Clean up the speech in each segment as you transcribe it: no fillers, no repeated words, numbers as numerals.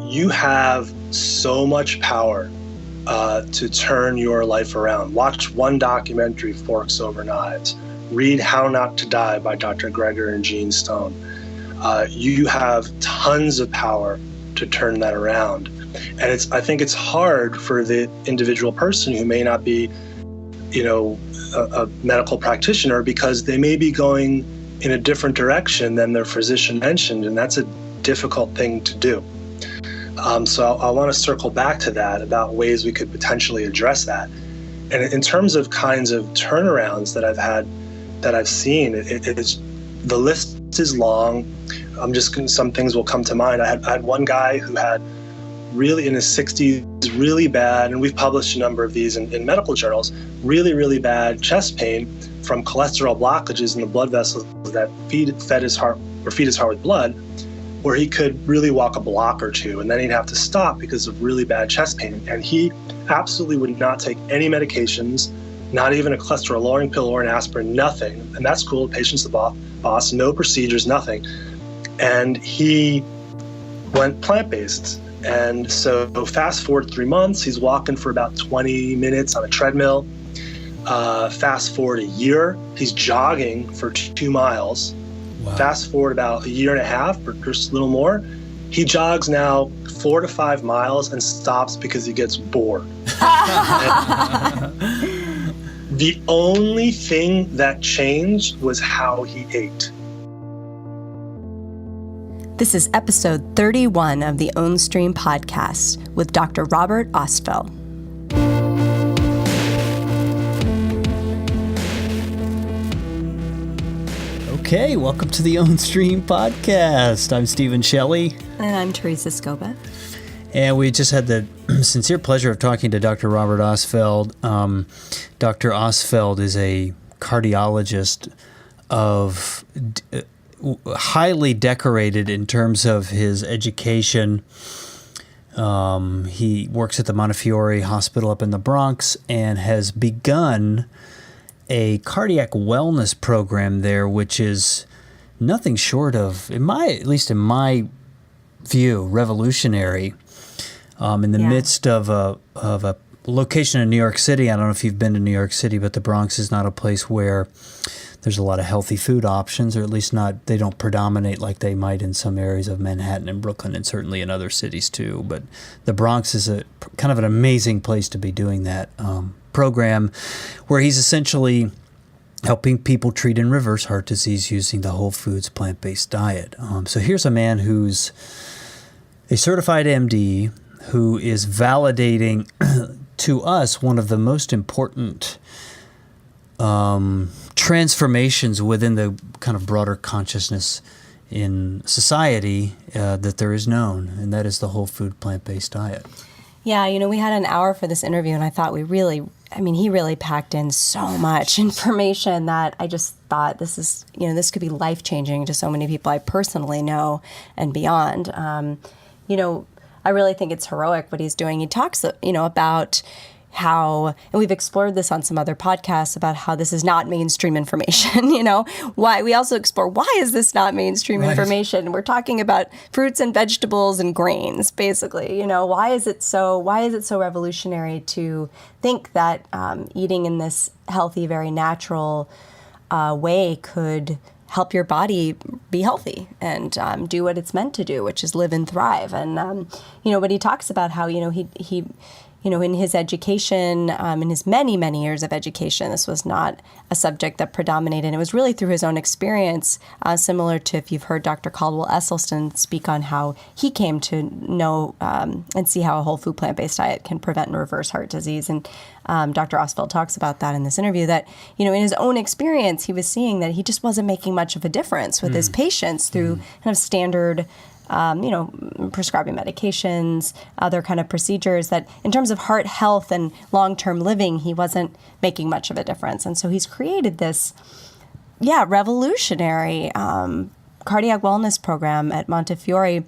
you have so much power to turn your life around. Watch one documentary, Forks Over Knives. Read How Not to Die by Dr. Greger and Gene Stone. You have tons of power to turn that around. And I think it's hard for the individual person who may not be, a medical practitioner, because they may be going in a different direction than their physician mentioned, and that's a difficult thing to do. So I want to circle back to that about ways we could potentially address that. And in terms of kinds of turnarounds that I've seen, the list is long. Some things will come to mind. I had one guy who had really in his 60s, really bad, and we've published a number of these in medical journals, really, really bad chest pain from cholesterol blockages in the blood vessels that feed his heart with blood, where he could really walk a block or two, and then he'd have to stop because of really bad chest pain. And he absolutely would not take any medications, not even a cholesterol-lowering pill or an aspirin, nothing. And that's cool. The patient's the boss, no procedures, nothing. And he went plant-based. And so fast forward 3 months, he's walking for about 20 minutes on a treadmill. Fast forward a year, he's jogging for 2 miles. Wow. Fast forward about a year and a half, or just a little more, he jogs now 4 to 5 miles and stops because he gets bored. The only thing that changed was how he ate. This is episode 31 of the Ownstream podcast with Dr. Robert Ostfeld. Okay, welcome to the Ownstream podcast. I'm Stephen Shelley. And I'm Teresa Scoba. And we just had the sincere pleasure of talking to Dr. Robert Ostfeld. Dr. Ostfeld is a cardiologist highly decorated in terms of his education. He works at the Montefiore Hospital up in the Bronx and has begun a cardiac wellness program there, which is nothing short of, at least in my view, revolutionary. In the midst of a location in New York City. I don't know if you've been to New York City, but the Bronx is not a place where there's a lot of healthy food options, or at least they don't predominate like they might in some areas of Manhattan and Brooklyn, and certainly in other cities too. But the Bronx is a kind of an amazing place to be doing that program, where he's essentially helping people treat and reverse heart disease using the whole foods plant-based diet. So here's a man who's a certified MD who is validating to us one of the most important transformations within the kind of broader consciousness in society that there is known, and that is the whole food plant-based diet. Yeah, we had an hour for this interview, and I thought he really packed in so much information that I just thought this could be life-changing to so many people I personally know and beyond. I really think it's heroic what he's doing. He talks, about how, and we've explored this on some other podcasts, about how this is not mainstream information, why we also explore, why is this not mainstream information? We're talking about fruits and vegetables and grains, basically, why is it so revolutionary to think that eating in this healthy, very natural way could help your body be healthy and do what it's meant to do, which is live and thrive. And, but he talks about how, he in his education, in his many, many years of education, this was not a subject that predominated. And it was really through his own experience, similar to if you've heard Dr. Caldwell Esselstyn speak on how he came to know and see how a whole food plant-based diet can prevent and reverse heart disease. And Dr. Ostfeld talks about that in this interview, that, in his own experience, he was seeing that he just wasn't making much of a difference with his patients through kind of standard prescribing medications, other kind of procedures, that in terms of heart health and long-term living, he wasn't making much of a difference. And so he's created this, revolutionary cardiac wellness program at Montefiore,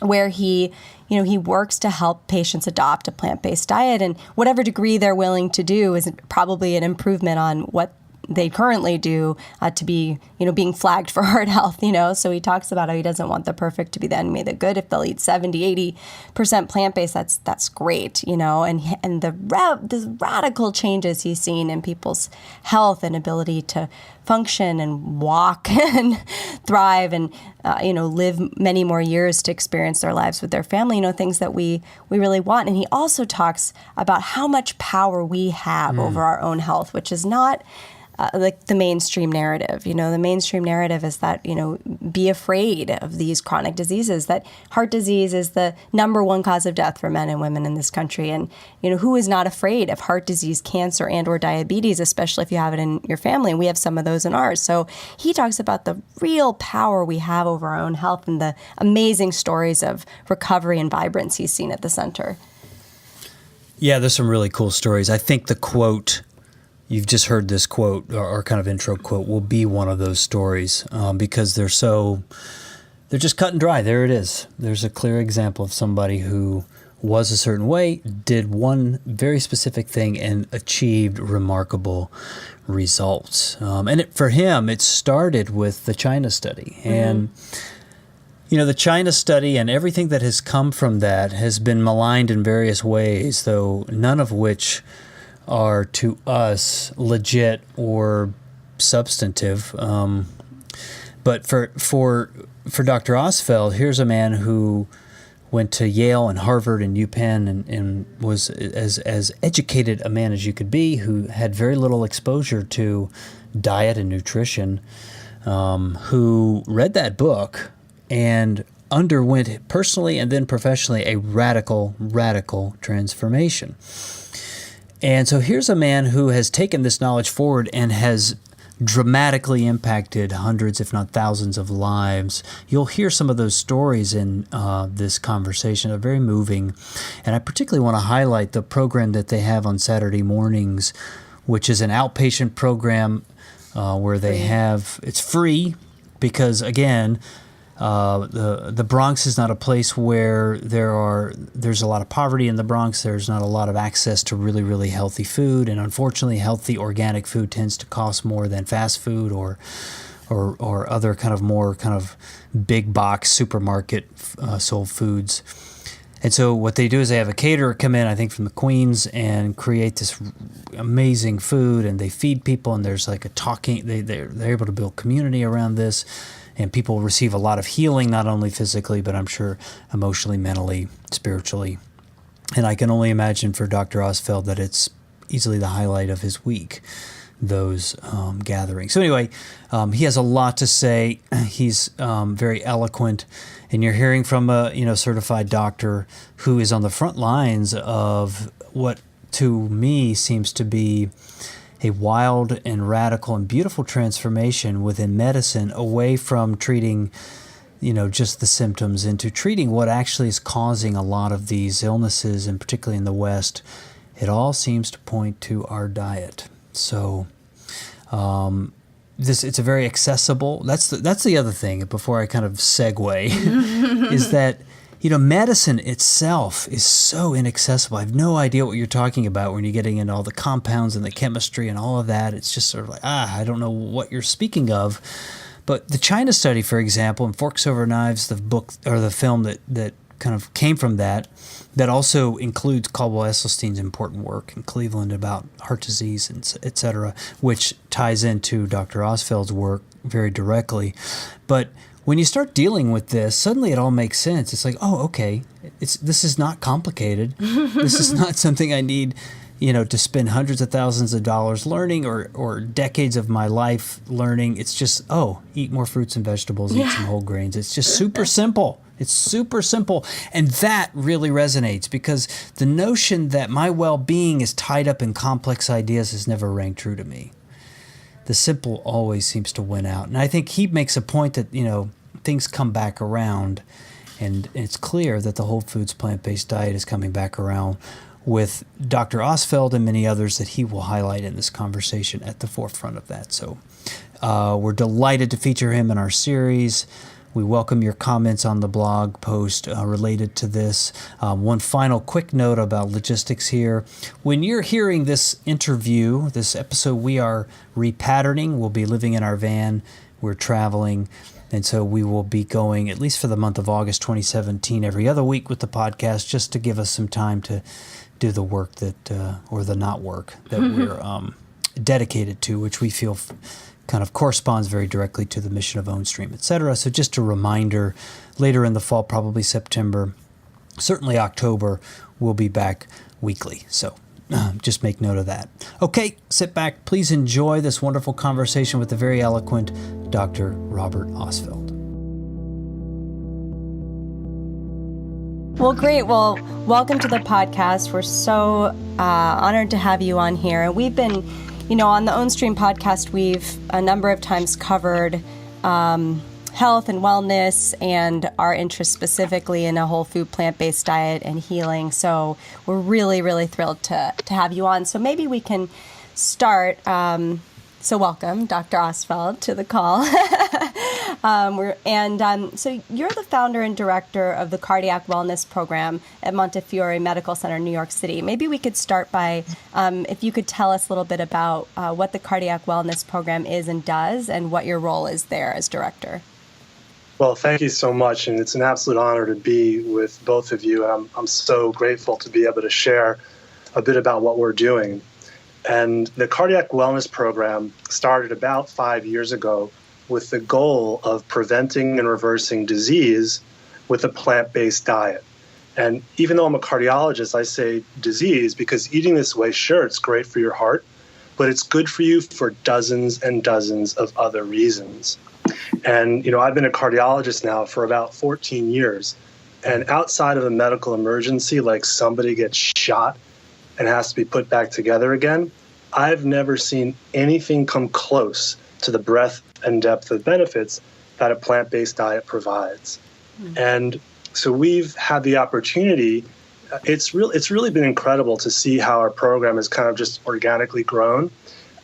where he works to help patients adopt a plant-based diet, and whatever degree they're willing to do is probably an improvement on what they currently do to be, being flagged for heart health, So he talks about how he doesn't want the perfect to be the enemy of the good. If they'll eat 70, 80% plant-based, that's great, and the radical changes he's seen in people's health and ability to function and walk and thrive and, live many more years to experience their lives with their family, things that we really want. And he also talks about how much power we have over our own health, which is not like the mainstream narrative. The mainstream narrative is that, be afraid of these chronic diseases, that heart disease is the number one cause of death for men and women in this country. And, who is not afraid of heart disease, cancer, and or diabetes, especially if you have it in your family? And we have some of those in ours. So he talks about the real power we have over our own health and the amazing stories of recovery and vibrance he's seen at the center. Yeah, there's some really cool stories. I think the quote, you've just heard this quote, or kind of intro quote, will be one of those stories because they're just cut and dry. There it is. There's a clear example of somebody who was a certain way, did one very specific thing, and achieved remarkable results. And for him, it started with the China study. And the China study and everything that has come from that has been maligned in various ways, though none of which are to us legit or substantive. But for Dr. Ostfeld, here's a man who went to Yale and Harvard and UPenn and was as educated a man as you could be, who had very little exposure to diet and nutrition, who read that book and underwent personally and then professionally a radical transformation. And so here's a man who has taken this knowledge forward and has dramatically impacted hundreds, if not thousands, of lives. You'll hear some of those stories in this conversation. They're very moving. And I particularly want to highlight the program that they have on Saturday mornings, which is an outpatient program where they have, it's free because, again, the Bronx is not a place where there's a lot of poverty in the Bronx. There's not a lot of access to really, really healthy food, and unfortunately, healthy organic food tends to cost more than fast food or other more big box supermarket sold foods. And so what they do is they have a caterer come in, I think from the Queens, and create this amazing food, and they feed people, and there's like a talking. They're able to build community around this. And people receive a lot of healing, not only physically, but I'm sure emotionally, mentally, spiritually. And I can only imagine for Dr. Ostfeld that it's easily the highlight of his week, those gatherings. So anyway, he has a lot to say. He's very eloquent. And you're hearing from a certified doctor who is on the front lines of what to me seems to be a wild and radical and beautiful transformation within medicine, away from treating, just the symptoms, into treating what actually is causing a lot of these illnesses, and particularly in the West. It all seems to point to our diet. So it's a very accessible. That's the other thing. Before I kind of segue, is that medicine itself is so inaccessible. I have no idea what you're talking about when you're getting into all the compounds and the chemistry and all of that. It's just sort of like, I don't know what you're speaking of. But the China study, for example, and Forks Over Knives, the book or the film that kind of came from that also includes Caldwell Esselstyn's important work in Cleveland about heart disease, and et cetera, which ties into Dr. Ostfeld's work very directly. But when you start dealing with this, suddenly it all makes sense. It's like, oh, okay, this is not complicated. This is not something I need, to spend hundreds of thousands of dollars learning or decades of my life learning. It's just, eat more fruits and vegetables, eat some whole grains. It's just super simple. It's super simple. And that really resonates because the notion that my well-being is tied up in complex ideas has never rang true to me. The simple always seems to win out. And I think he makes a point that, things come back around, and it's clear that the whole foods plant-based diet is coming back around with Dr. Ostfeld and many others that he will highlight in this conversation at the forefront of that. So we're delighted to feature him in our series. We welcome your comments on the blog post related to this. One final quick note about logistics here. When you're hearing this interview, this episode, we are repatterning. We'll be living in our van. We're traveling. And so we will be going, at least for the month of August 2017, every other week with the podcast, just to give us some time to do the work that, or the not work that we're dedicated to, which we feel kind of corresponds very directly to the mission of Ownstream, et cetera. So just a reminder, later in the fall, probably September, certainly October, we'll be back weekly. So just make note of that. Okay, sit back. Please enjoy this wonderful conversation with the very eloquent Dr. Robert Ostfeld. Well, great. Well, welcome to the podcast. We're so honored to have you on here. And we've been, on the Ownstream podcast, we've a number of times covered health and wellness and our interest specifically in a whole food plant-based diet and healing. So we're really, really thrilled to have you on. So maybe we can start. So welcome, Dr. Ostfeld, to the call. So you're the founder and director of the Cardiac Wellness Program at Montefiore Medical Center, New York City. Maybe we could start by, if you could tell us a little bit about what the Cardiac Wellness Program is and does, and what your role is there as director. Well, thank you so much, and it's an absolute honor to be with both of you. I'm so grateful to be able to share a bit about what we're doing. And the Cardiac Wellness Program started about 5 years ago with the goal of preventing and reversing disease with a plant-based diet. And even though I'm a cardiologist, I say disease because eating this way, sure, it's great for your heart, but it's good for you for dozens and dozens of other reasons. And, I've been a cardiologist now for about 14 years. And outside of a medical emergency, like somebody gets shot and has to be put back together again, I've never seen anything come close to the breadth and depth of benefits that a plant-based diet provides. And so we've had the opportunity. It's really been incredible to see how our program has kind of just organically grown.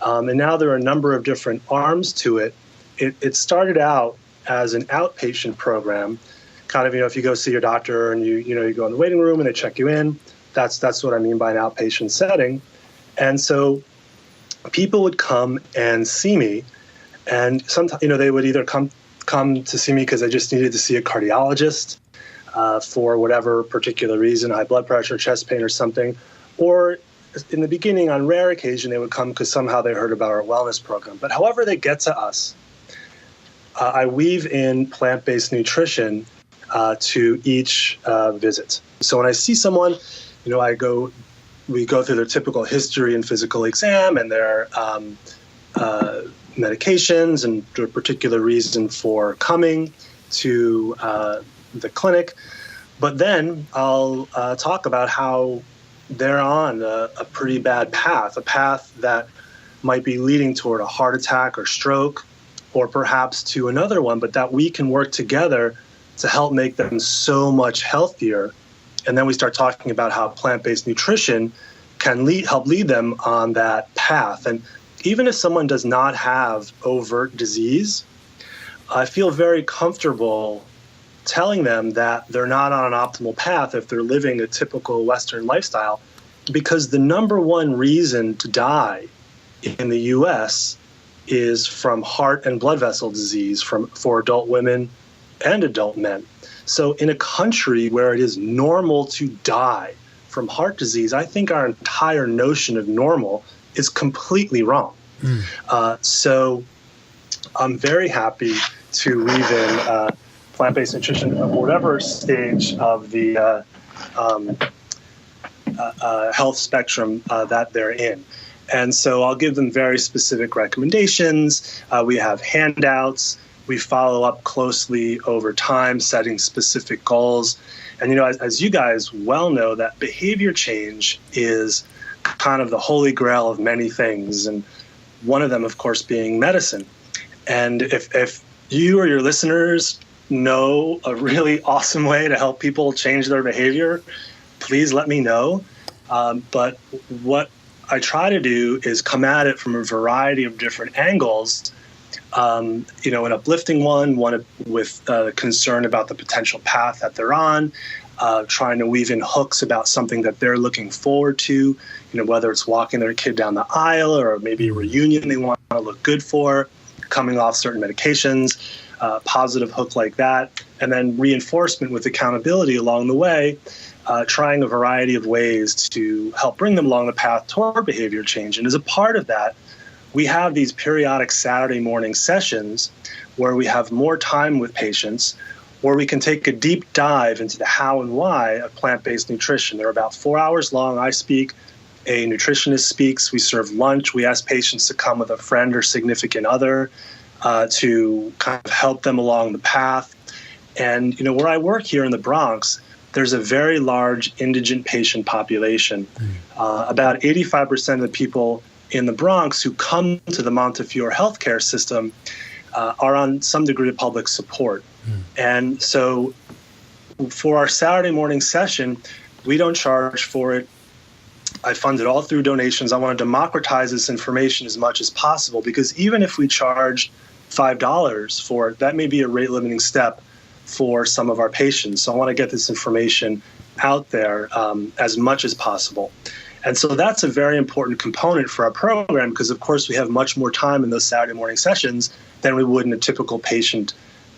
And now there are a number of different arms to it. It started out as an outpatient program, kind of, if you go see your doctor and you go in the waiting room and they check you in. That's what I mean by an outpatient setting. And so people would come and see me, and sometimes, they would either come to see me because they just needed to see a cardiologist for whatever particular reason, high blood pressure, chest pain or something. Or in the beginning, on rare occasion, they would come because somehow they heard about our wellness program. But however they get to us, I weave in plant-based nutrition to each visit. So when I see someone, we go through their typical history and physical exam and their medications and their particular reason for coming to the clinic. But then I'll talk about how they're on a pretty bad path, a path that might be leading toward a heart attack or stroke, or perhaps to another one, but that we can work together to help make them so much healthier. And then we start talking about how plant-based nutrition can help lead them on that path. And even if someone does not have overt disease, I feel very comfortable telling them that they're not on an optimal path if they're living a typical Western lifestyle, because the number one reason to die in the U.S. is from heart and blood vessel disease for adult women and adult men. So in a country where it is normal to die from heart disease, I think our entire notion of normal is completely wrong. So I'm very happy to weave in plant-based nutrition of whatever stage of the health spectrum that they're in. And so I'll give them very specific recommendations. We have handouts. We follow up closely over time, setting specific goals. And, as you guys well know, that behavior change is kind of the holy grail of many things. And one of them, of course, being medicine. And if you or your listeners know a really awesome way to help people change their behavior, please let me know. But what I try to do is come at it from a variety of different angles an uplifting one with concern about the potential path that they're on, trying to weave in hooks about something that they're looking forward to, whether it's walking their kid down the aisle or maybe a reunion they want to look good for, coming off certain medications, positive hook like that, and then reinforcement with accountability along the way, trying a variety of ways to help bring them along the path toward behavior change. And as a part of that, we have these periodic Saturday morning sessions where we have more time with patients, where we can take a deep dive into the how and why of plant-based nutrition. They're about 4 hours long. I speak, a nutritionist speaks, we serve lunch, we ask patients to come with a friend or significant other to kind of help them along the path. And, where I work here in the Bronx, there's a very large indigent patient population. About 85% of the people in the Bronx who come to the Montefiore healthcare system are on some degree of public support. And so for our Saturday morning session, we don't charge for it. I fund it all through donations. I want to democratize this information as much as possible, because even if we charge $5 for it, that may be a rate limiting step for some of our patients. So I want to get this information out there as much as possible. And so that's a very important component for our program, because of course we have much more time in those Saturday morning sessions than we would in a typical patient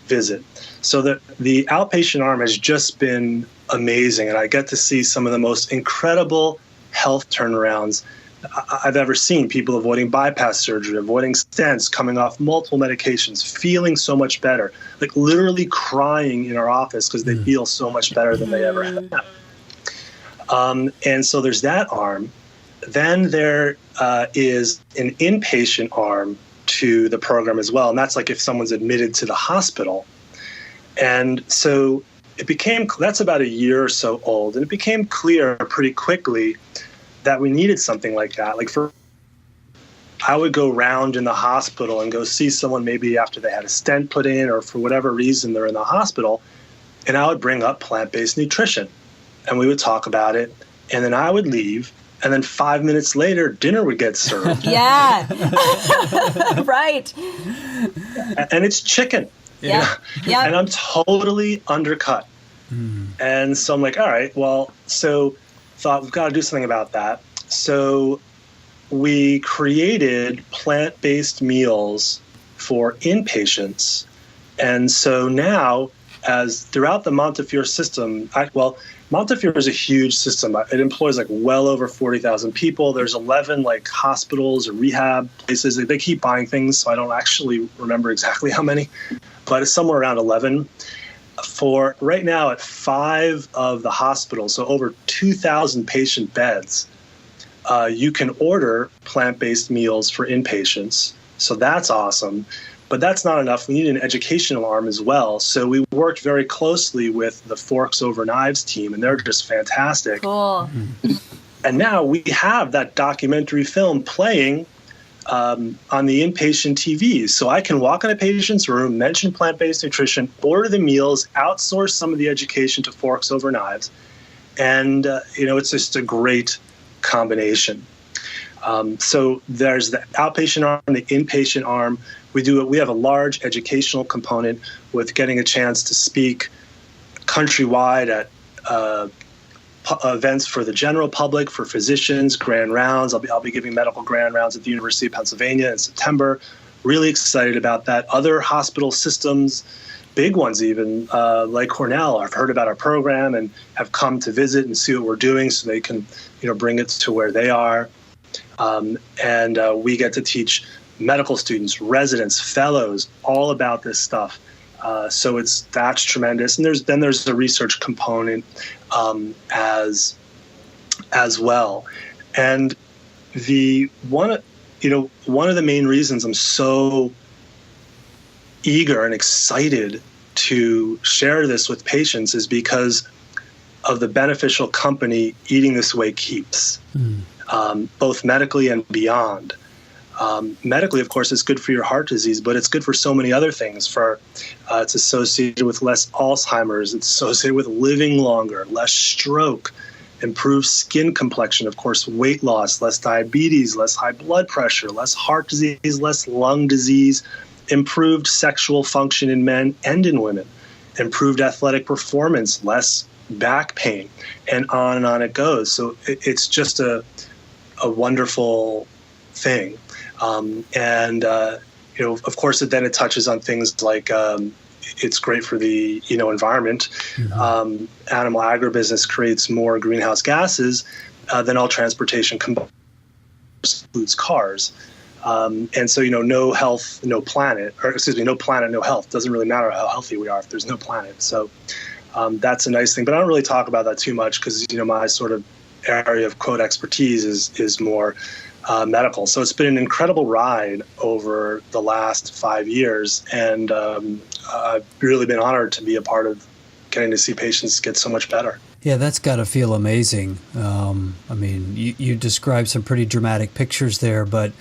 visit. So the outpatient arm has just been amazing, and I get to see some of the most incredible health turnarounds I've ever seen. People avoiding bypass surgery, avoiding stents, coming off multiple medications, feeling so much better, like literally crying in our office because they feel so much better than they ever have. And so there's that arm. Then there is an inpatient arm to the program as well. And that's like if someone's admitted to the hospital. And so that's about a year or so old. And it became clear pretty quickly that we needed something like that. I would go round in the hospital and go see someone maybe after they had a stent put in or for whatever reason they're in the hospital. And I would bring up plant-based nutrition. And we would talk about it, and then I would leave, and then 5 minutes later, dinner would get served. Yeah, right. And it's chicken. Yeah, yeah. And I'm totally undercut. And so I'm like, all right, well, so thought we've got to do something about that. So we created plant-based meals for inpatients. And so now, as throughout the Montefiore system, Montefiore is a huge system. It employs well over 40,000 people. There's 11 hospitals or rehab places. They keep buying things, so I don't actually remember exactly how many, but it's somewhere around 11. For right now at 5 of the hospitals, so over 2,000 patient beds, you can order plant-based meals for inpatients. So that's awesome. But that's not enough. We need an educational arm as well. So we worked very closely with the Forks Over Knives team, and they're just fantastic. Cool. And now we have that documentary film playing on the inpatient TVs. So I can walk in a patient's room, mention plant-based nutrition, order the meals, outsource some of the education to Forks Over Knives. And, it's just a great combination. So there's the outpatient arm, the inpatient arm. We have a large educational component with getting a chance to speak countrywide at events for the general public, for physicians, grand rounds. I'll be giving medical grand rounds at the University of Pennsylvania in September. Really excited about that. Other hospital systems, big ones even, like Cornell, have heard about our program and have come to visit and see what we're doing so they can, bring it to where they are. And we get to teach medical students, residents, fellows, all about this stuff. So that's tremendous. And there's the research component as well. And one of the main reasons I'm so eager and excited to share this with patients is because of the beneficial company eating this way keeps, both medically and beyond. Medically, of course, it's good for your heart disease, but it's good for so many other things. It's associated with less Alzheimer's. It's associated with living longer, less stroke, improved skin complexion, of course, weight loss, less diabetes, less high blood pressure, less heart disease, less lung disease. improved sexual function in men and in women, improved athletic performance, less back pain, and on it goes. So it's just a wonderful thing. Of course, then it touches on things like it's great for the environment. Mm-hmm. Animal agribusiness creates more greenhouse gases than all transportation combined, includes cars. And so, no health, no planet, no planet, no health. Doesn't really matter how healthy we are if there's no planet. So that's a nice thing. But I don't really talk about that too much because, my sort of area of quote expertise is more medical. So it's been an incredible ride over the last 5 years. And I've really been honored to be a part of getting to see patients get so much better. Yeah, that's got to feel amazing. You described some pretty dramatic pictures there, but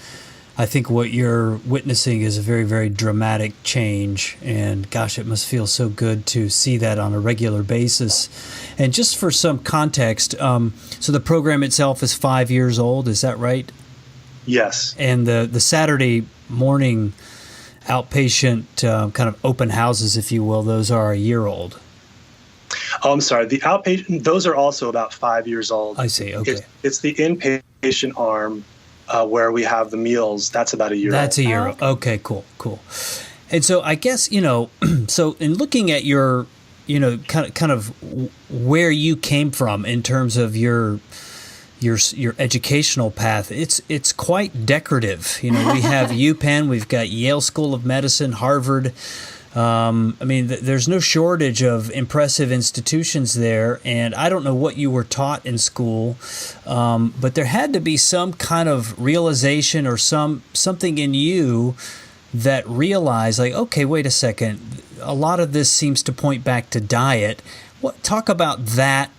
I think what you're witnessing is a very, very dramatic change. And gosh, it must feel so good to see that on a regular basis. And just for some context, so the program itself is 5 years old, is that right? Yes. And the Saturday morning outpatient kind of open houses, if you will, those are a year old. Oh, I'm sorry. The outpatient, those are also about 5 years old. I see. Okay. It's the inpatient arm where we have the meals. That's about a year old. That's a year old. Okay, cool. And so I guess, so in looking at your, kind of where you came from in terms of your educational path, it's quite decorative. We have UPenn, we've got Yale School of Medicine, Harvard. There's no shortage of impressive institutions there, and I don't know what you were taught in school, but there had to be some kind of realization or something in you that realized, like, okay, wait a second, a lot of this seems to point back to diet. Talk about that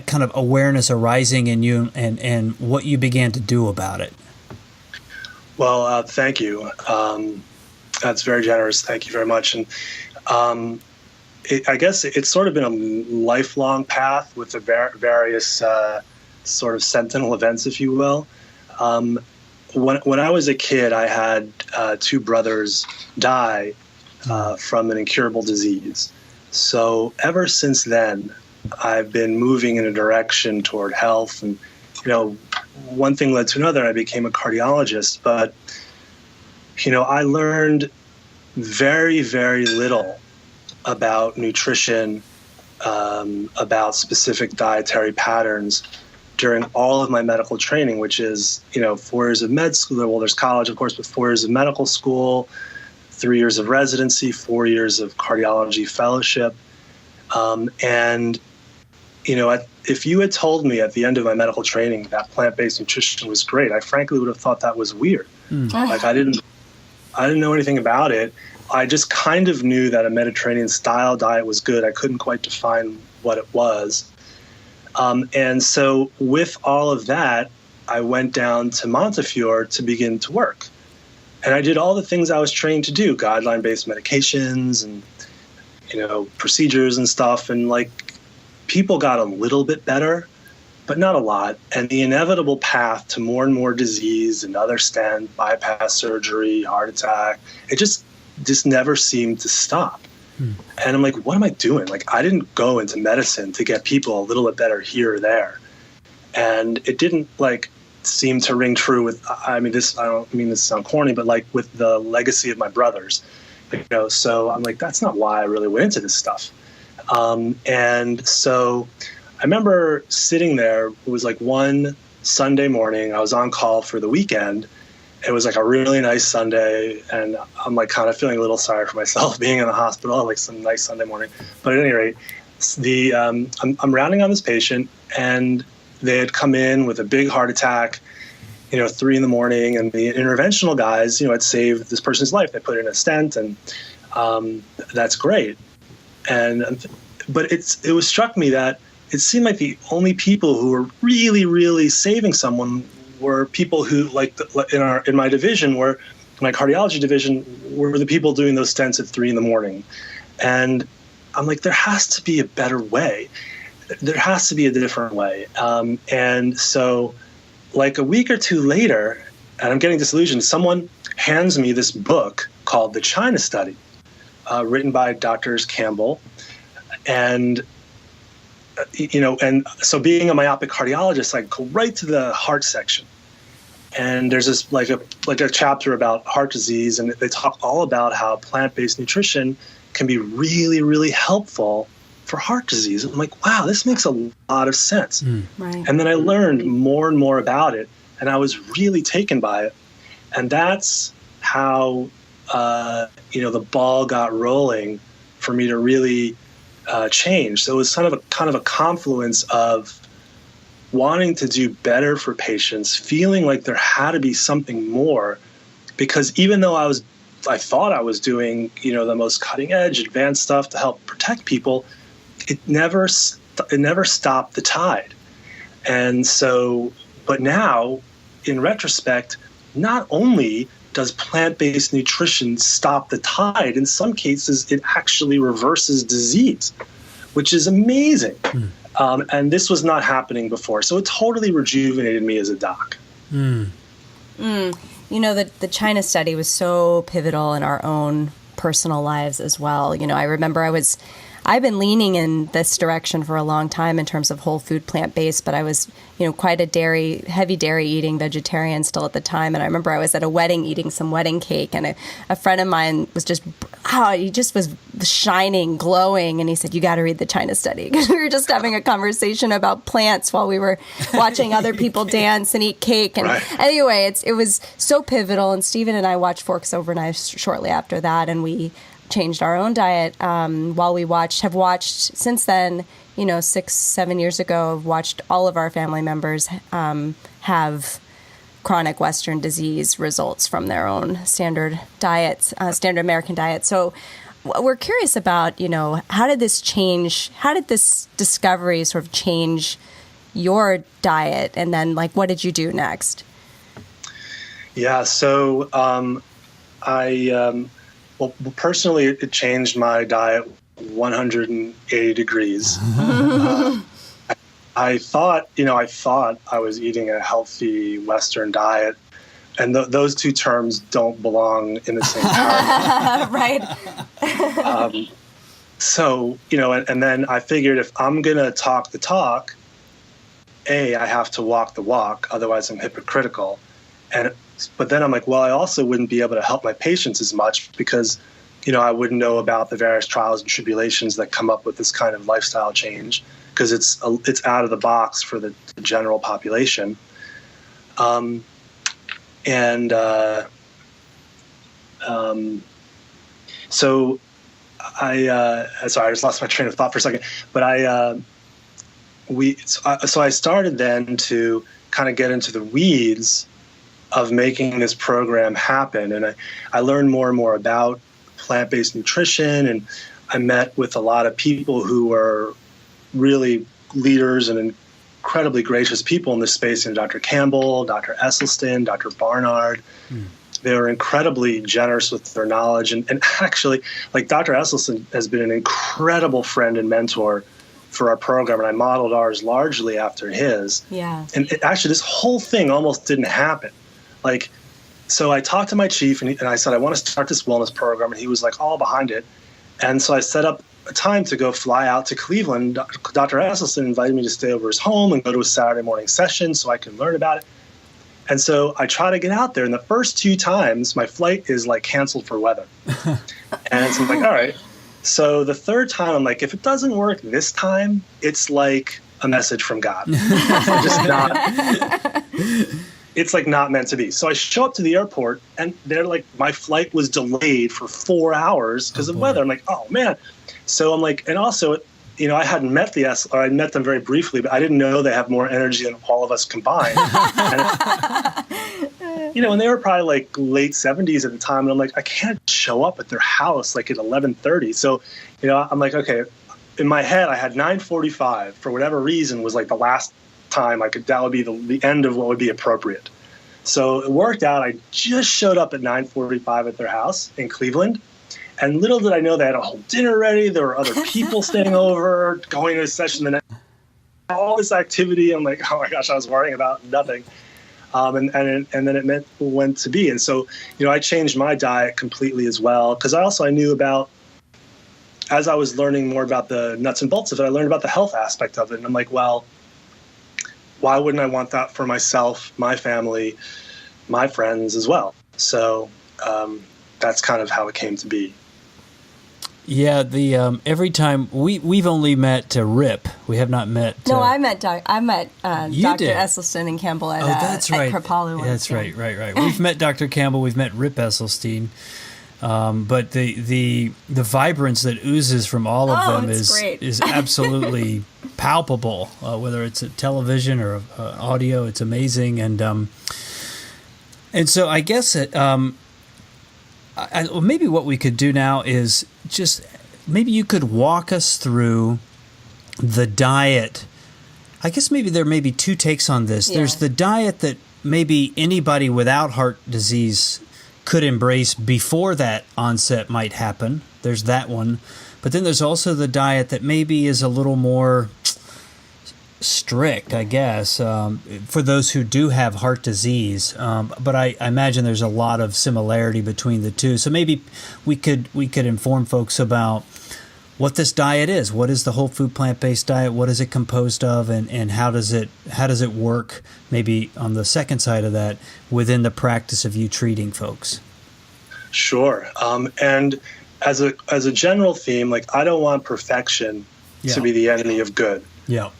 kind of awareness arising in you and what you began to do about it. Well, thank you. That's very generous. Thank you very much. And I guess it's sort of been a lifelong path with the various sort of sentinel events, if you will. When I was a kid, I had two brothers die from an incurable disease. So ever since then, I've been moving in a direction toward health. And, one thing led to another. I became a cardiologist. But I learned very, very little about nutrition, about specific dietary patterns during all of my medical training, which is, 4 years of med school. Well, there's college, of course, but 4 years of medical school, 3 years of residency, 4 years of cardiology fellowship. If you had told me at the end of my medical training that plant-based nutrition was great, I frankly would have thought that was weird. Like I didn't know anything about it. I just kind of knew that a Mediterranean style diet was good. I couldn't quite define what it was. And so with all of that, I went down to Montefiore to begin to work. And I did all the things I was trained to do, guideline-based medications and, procedures and stuff. And people got a little bit better, but not a lot. And the inevitable path to more and more disease, another stent, bypass surgery, heart attack, it just never seemed to stop. And I'm like, what am I doing? I didn't go into medicine to get people a little bit better here or there. And it didn't seem to ring true with, I don't mean this to sound corny, but with the legacy of my brothers, so I'm like, that's not why I really went into this stuff. And so I remember sitting there, it was one Sunday morning, I was on call for the weekend. It was a really nice Sunday, and I'm kind of feeling a little sorry for myself being in the hospital, some nice Sunday morning. But at any rate, I'm rounding on this patient, and they had come in with a big heart attack, 3 a.m, and the interventional guys, had saved this person's life. They put in a stent, and that's great. But it was struck me that it seemed like the only people who were really, really saving someone were people who, in my division, my cardiology division, were the people doing those stents at 3 a.m. And I'm like, there has to be a better way. There has to be a different way. And so, a week or two later, and I'm getting disillusioned, someone hands me this book called the China Study, written by Drs. Campbell. And, and so being a myopic cardiologist, I go right to the heart section. And there's this like a chapter about heart disease, and they talk all about how plant-based nutrition can be really, really helpful for heart disease. And I'm like, wow, this makes a lot of sense. Right. And then I learned more and more about it, and I was really taken by it. And that's how, the ball got rolling for me to really change. So it was kind of a confluence of wanting to do better for patients, feeling like there had to be something more, because even though I thought I was doing, the most cutting edge, advanced stuff to help protect people, it never stopped the tide. And so, but now, in retrospect, not only does plant-based nutrition stop the tide, in some cases it actually reverses disease, which is amazing. And this was not happening before. So it totally rejuvenated me as a doc. The China study was so pivotal in our own personal lives as well. I remember I've been leaning in this direction for a long time in terms of whole food, plant-based, but I was, quite a heavy dairy eating vegetarian still at the time. And I remember I was at a wedding eating some wedding cake, and a friend of mine was he just was shining, glowing. And he said, you got to read the China study, because we were just having a conversation about plants while we were watching other people dance and eat cake. And anyway, it was so pivotal. And Stephen and I watched Forks Over Knives shortly after that, and we changed our own diet while we have watched since then, 6-7 years ago, I've watched all of our family members have chronic Western disease results from their own standard diets, standard American diet. So we're curious about, how did this discovery sort of change your diet? And then what did you do next? Yeah. So well, personally, it changed my diet 180 degrees. I thought I was eating a healthy Western diet, and those two terms don't belong in the same paragraph. Right. So, and then I figured if I'm going to talk the talk, I have to walk the walk, otherwise I'm hypocritical. But then I'm like, well, I also wouldn't be able to help my patients as much because, I wouldn't know about the various trials and tribulations that come up with this kind of lifestyle change, because it's out of the box for the general population. So sorry, I just lost my train of thought for a second. But so I started then to kind of get into the weeds of making this program happen. And I learned more and more about plant-based nutrition, and I met with a lot of people who were really leaders and incredibly gracious people in this space, and Dr. Campbell, Dr. Esselstyn, Dr. Barnard. They were incredibly generous with their knowledge. And actually, Dr. Esselstyn has been an incredible friend and mentor for our program, and I modeled ours largely after his. Yeah. And actually, this whole thing almost didn't happen. So I talked to my chief, and I said, I want to start this wellness program, and he was all behind it. And so I set up a time to go fly out to Cleveland. Dr. Esselstyn invited me to stay over his home and go to a Saturday morning session so I could learn about it. And so I try to get out there, and the first 2 times my flight is canceled for weather. And so I'm all right. So the third time I'm if it doesn't work this time, it's like a message from God. It's not meant to be. So I show up to the airport, and they're my flight was delayed for 4 hours because of weather. I'm oh man. So I'm and also, I hadn't met I met them very briefly, but I didn't know they have more energy than all of us combined. And they were probably late 70s at the time. And I'm I can't show up at their house at 11:30. So, I'm okay. In my head, I had 9:45 for whatever reason was the last time that would be the end of what would be appropriate. So it worked out. I just showed up at 9:45 at their house in Cleveland, and little did I know they had a whole dinner ready. There were other people staying over, going to a session the next, all this activity. I'm oh my gosh, I was worrying about nothing. And then it went to be. And so, I changed my diet completely as well, because I knew about, as I was learning more about the nuts and bolts of it, I learned about the health aspect of it. And I'm like, well, why wouldn't I want that for myself, my family, my friends as well? So that's kind of how it came to be. Yeah, the every time we've only met Rip. We have not met. No, I met Dr. Esselstyn and Campbell at that's right. at Kripalu. That's right. We've met Dr. Campbell. We've met Rip Esselstyn. But the vibrance that oozes from all of them is absolutely palpable. Whether it's a television or audio, it's amazing. And so I guess maybe what we could do now is just maybe you could walk us through the diet. I guess maybe there may be two takes on this. Yeah. There's the diet that maybe anybody without heart disease could embrace before that onset might happen. There's that one. But then there's also the diet that maybe is a little more strict, I guess, for those who do have heart disease. But I imagine there's a lot of similarity between the two. So maybe we could inform folks about what this diet is. What is the whole food plant-based diet? What is it composed of, and how does it work? Maybe on the second side of that, within the practice of you treating folks. Sure. And as a general theme, like, I don't want perfection to be the enemy of good. Yeah.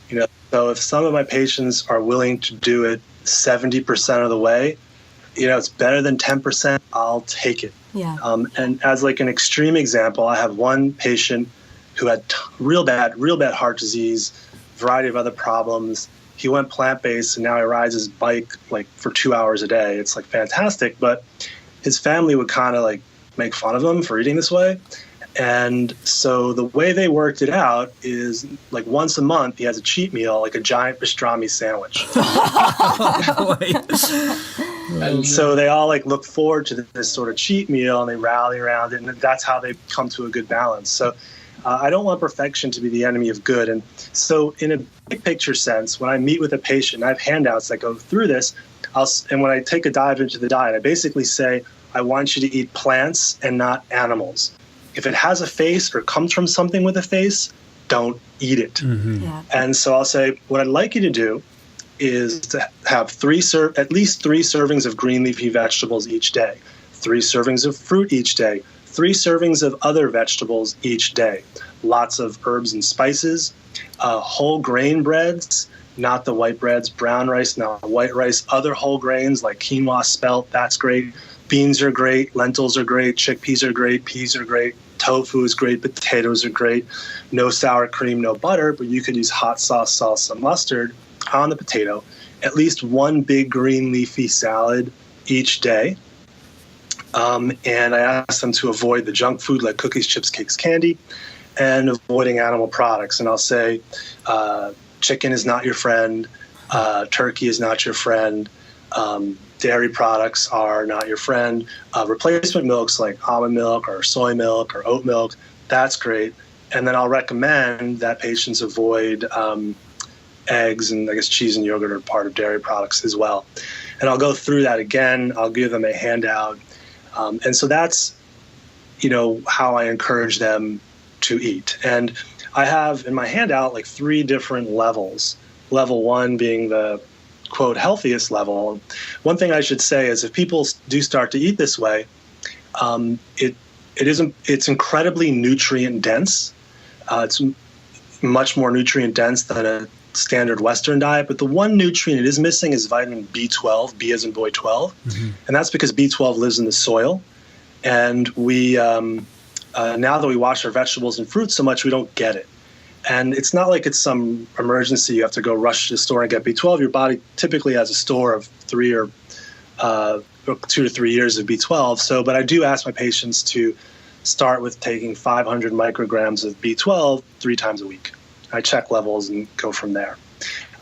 So if some of my patients are willing to do it 70% of the way, it's better than 10%, I'll take it. Yeah. And as like an extreme example, I have one patient who had real bad heart disease, variety of other problems. He went plant-based, and now he rides his bike like for 2 hours a day. It's like fantastic, but his family would kind of like make fun of him for eating this way. And so the way they worked it out is, like, once a month he has a cheat meal, like a giant pastrami sandwich. And so they all like look forward to this sort of cheat meal, and they rally around it, and that's how they come to a good balance. So I don't want perfection to be the enemy of good. And so in a big picture sense, when I meet with a patient, I have handouts that go through this. And when I take a dive into the diet, I basically say, I want you to eat plants and not animals. If it has a face or comes from something with a face, don't eat it. Mm-hmm. Yeah. And so I'll say, what I'd like you to do is to have at least 3 servings of green leafy vegetables each day, 3 servings of fruit each day, 3 servings of other vegetables each day, lots of herbs and spices, whole grain breads, not the white breads, brown rice, not white rice, other whole grains like quinoa, spelt, that's great. Beans are great, lentils are great, chickpeas are great, peas are great, tofu is great, potatoes are great, no sour cream, no butter, but you could use hot sauce, salsa, mustard on the potato, at least 1 big green leafy salad each day. And I ask them to avoid the junk food like cookies, chips, cakes, candy, and avoiding animal products. And I'll say chicken is not your friend, turkey is not your friend, dairy products are not your friend. Replacement milks like almond milk or soy milk or oat milk, that's great. And then I'll recommend that patients avoid eggs, and I guess cheese and yogurt are part of dairy products as well. And I'll go through that again. I'll give them a handout. And so that's, how I encourage them to eat. And I have in my handout like 3 different levels. Level 1 being the quote healthiest level. One thing I should say is if people do start to eat this way, it's incredibly nutrient dense. It's much more nutrient dense than a standard Western diet, but the one nutrient it is missing is vitamin B12, B as in boy 12, and that's because B12 lives in the soil, and we now that we wash our vegetables and fruits so much, we don't get it. And it's not like it's some emergency. You have to go rush to the store and get B12. Your body typically has a store of 2 to 3 years of B12. So, but I do ask my patients to start with taking 500 micrograms of B12 3 times a week. I check levels and go from there.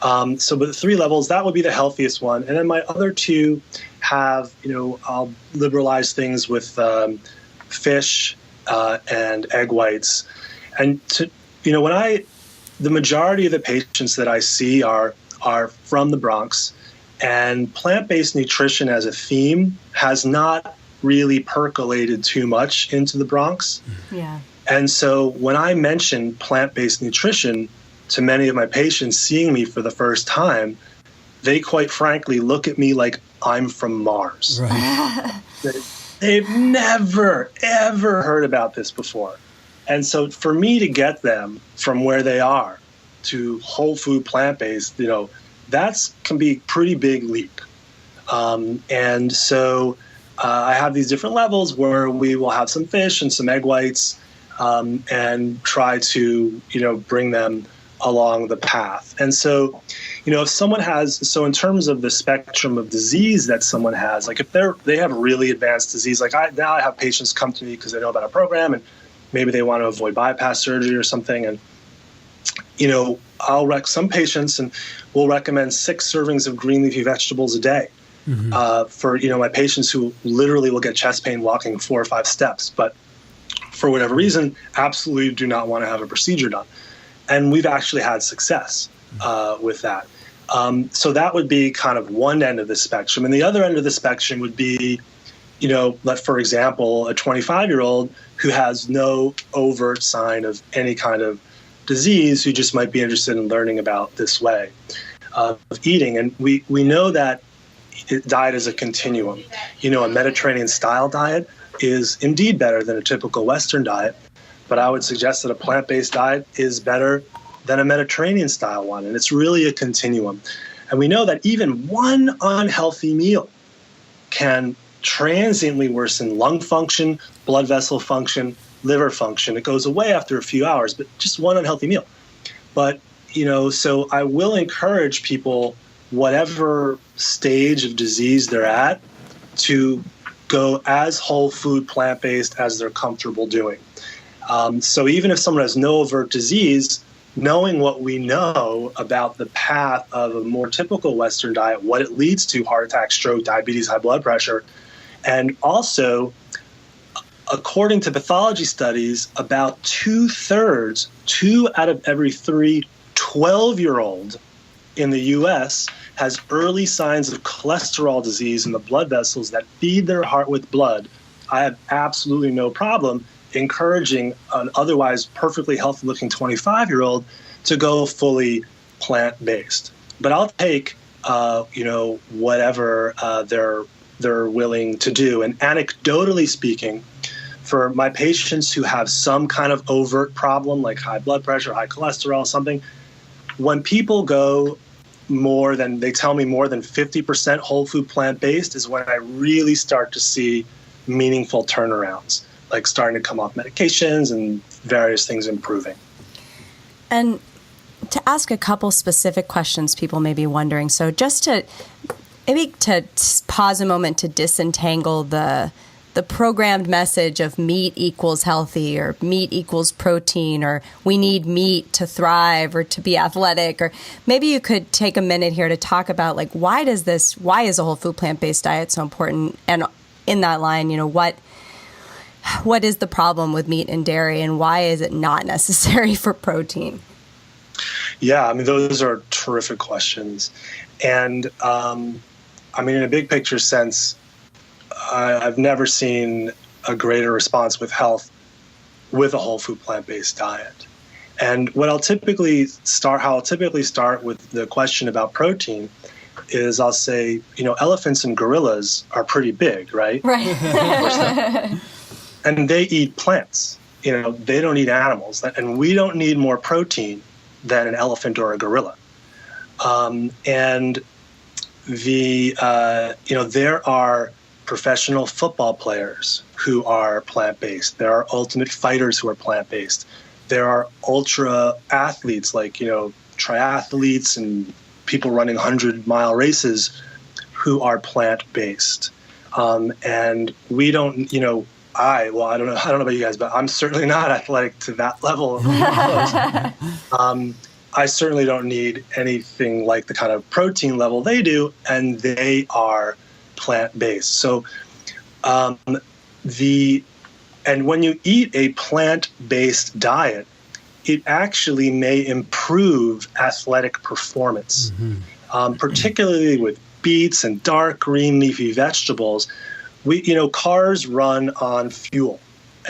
But the 3 levels, that would be the healthiest one. And then my other 2 have, I'll liberalize things with fish and egg whites. And the majority of the patients that I see are from the Bronx, And plant-based nutrition as a theme has not really percolated too much into the Bronx. Yeah. And so when I mention plant-based nutrition to many of my patients seeing me for the first time, they quite frankly look at me like I'm from Mars. Right. They've never, ever heard about this before. And so for me to get them from where they are to whole food plant-based, that's can be a pretty big leap. And so I have these different levels where we will have some fish and some egg whites and try to, bring them along the path. And so, if someone so in terms of the spectrum of disease that someone has, like if they have really advanced disease, like now I have patients come to me because they know about our program and maybe they want to avoid bypass surgery or something. And, I'll some patients and we'll recommend 6 servings of green leafy vegetables a day for, my patients who literally will get chest pain walking 4 or 5 steps, but for whatever reason, absolutely do not want to have a procedure done. And we've actually had success with that. So that would be kind of one end of the spectrum. And the other end of the spectrum would be, for example, a 25-year-old who has no overt sign of any kind of disease who just might be interested in learning about this way of eating. And we know that diet is a continuum. A Mediterranean-style diet is indeed better than a typical Western diet, but I would suggest that a plant-based diet is better than a Mediterranean-style one, and it's really a continuum. And we know that even one unhealthy meal can transiently worsen lung function, blood vessel function, liver function. It goes away after a few hours, but just one unhealthy meal. But, so I will encourage people, whatever stage of disease they're at, to go as whole food plant-based as they're comfortable doing. So even if someone has no overt disease, knowing what we know about the path of a more typical Western diet, what it leads to, heart attack, stroke, diabetes, high blood pressure, and also, according to pathology studies, about 2/3, 2 out of every 3 12-year-olds in the U.S. has early signs of cholesterol disease in the blood vessels that feed their heart with blood. I have absolutely no problem encouraging an otherwise perfectly healthy-looking 25-year-old to go fully plant-based. But I'll take, whatever they're willing to do. And anecdotally speaking, for my patients who have some kind of overt problem like high blood pressure, high cholesterol, something, when people go they tell me more than 50% whole food plant-based is when I really start to see meaningful turnarounds, like starting to come off medications and various things improving. And to ask a couple specific questions people may be wondering, so just to pause a moment to disentangle the programmed message of meat equals healthy or meat equals protein or we need meat to thrive or to be athletic, or maybe you could take a minute here to talk about why is a whole food plant-based diet so important? And in that line, what is the problem with meat and dairy and why is it not necessary for protein? Yeah, those are terrific questions. And in a big picture sense, I've never seen a greater response with health with a whole food plant-based diet. And what I'll typically start with the question about protein is I'll say, elephants and gorillas are pretty big, right? Right. And they eat plants. They don't eat animals. And we don't need more protein than an elephant or a gorilla. And there are professional football players who are plant-based. There are ultimate fighters who are plant-based. There are ultra athletes like, triathletes and people running 100-mile races who are plant-based. And we don't, I don't know about you guys, but I'm certainly not athletic to that level. I certainly don't need anything like the kind of protein level they do, and they are plant-based. So and when you eat a plant-based diet, it actually may improve athletic performance, particularly with beets and dark green leafy vegetables. Cars run on fuel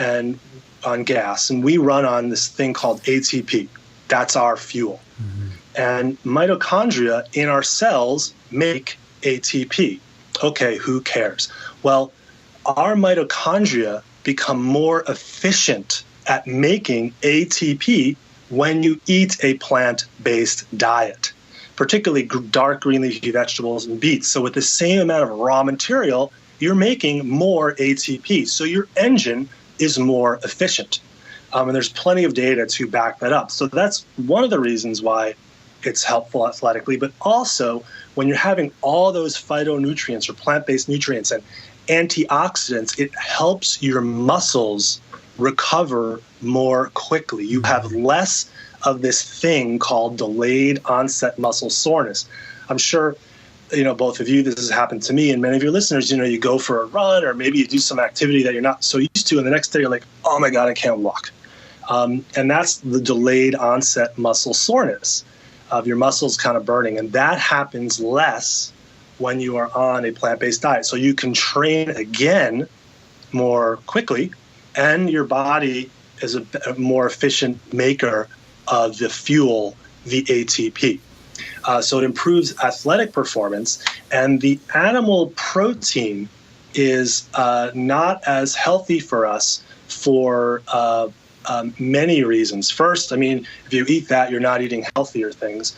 and on gas, and we run on this thing called ATP. That's our fuel. Mm-hmm. And mitochondria in our cells make ATP. Okay, who cares? Well, our mitochondria become more efficient at making ATP when you eat a plant-based diet, particularly dark green leafy vegetables and beets. So with the same amount of raw material, you're making more ATP. So your engine is more efficient. And there's plenty of data to back that up. So that's one of the reasons why it's helpful athletically. But also, when you're having all those phytonutrients or plant-based nutrients and antioxidants, it helps your muscles recover more quickly. You have less of this thing called delayed onset muscle soreness. I'm sure, both of you, this has happened to me and many of your listeners, you go for a run or maybe you do some activity that you're not so used to, and the next day you're like, oh my God, I can't walk. And that's the delayed onset muscle soreness of your muscles kind of burning. And that happens less when you are on a plant-based diet. So you can train again more quickly, and your body is a more efficient maker of the fuel, the ATP. So it improves athletic performance, and the animal protein is not as healthy for us for many reasons. First, if you eat that, you're not eating healthier things.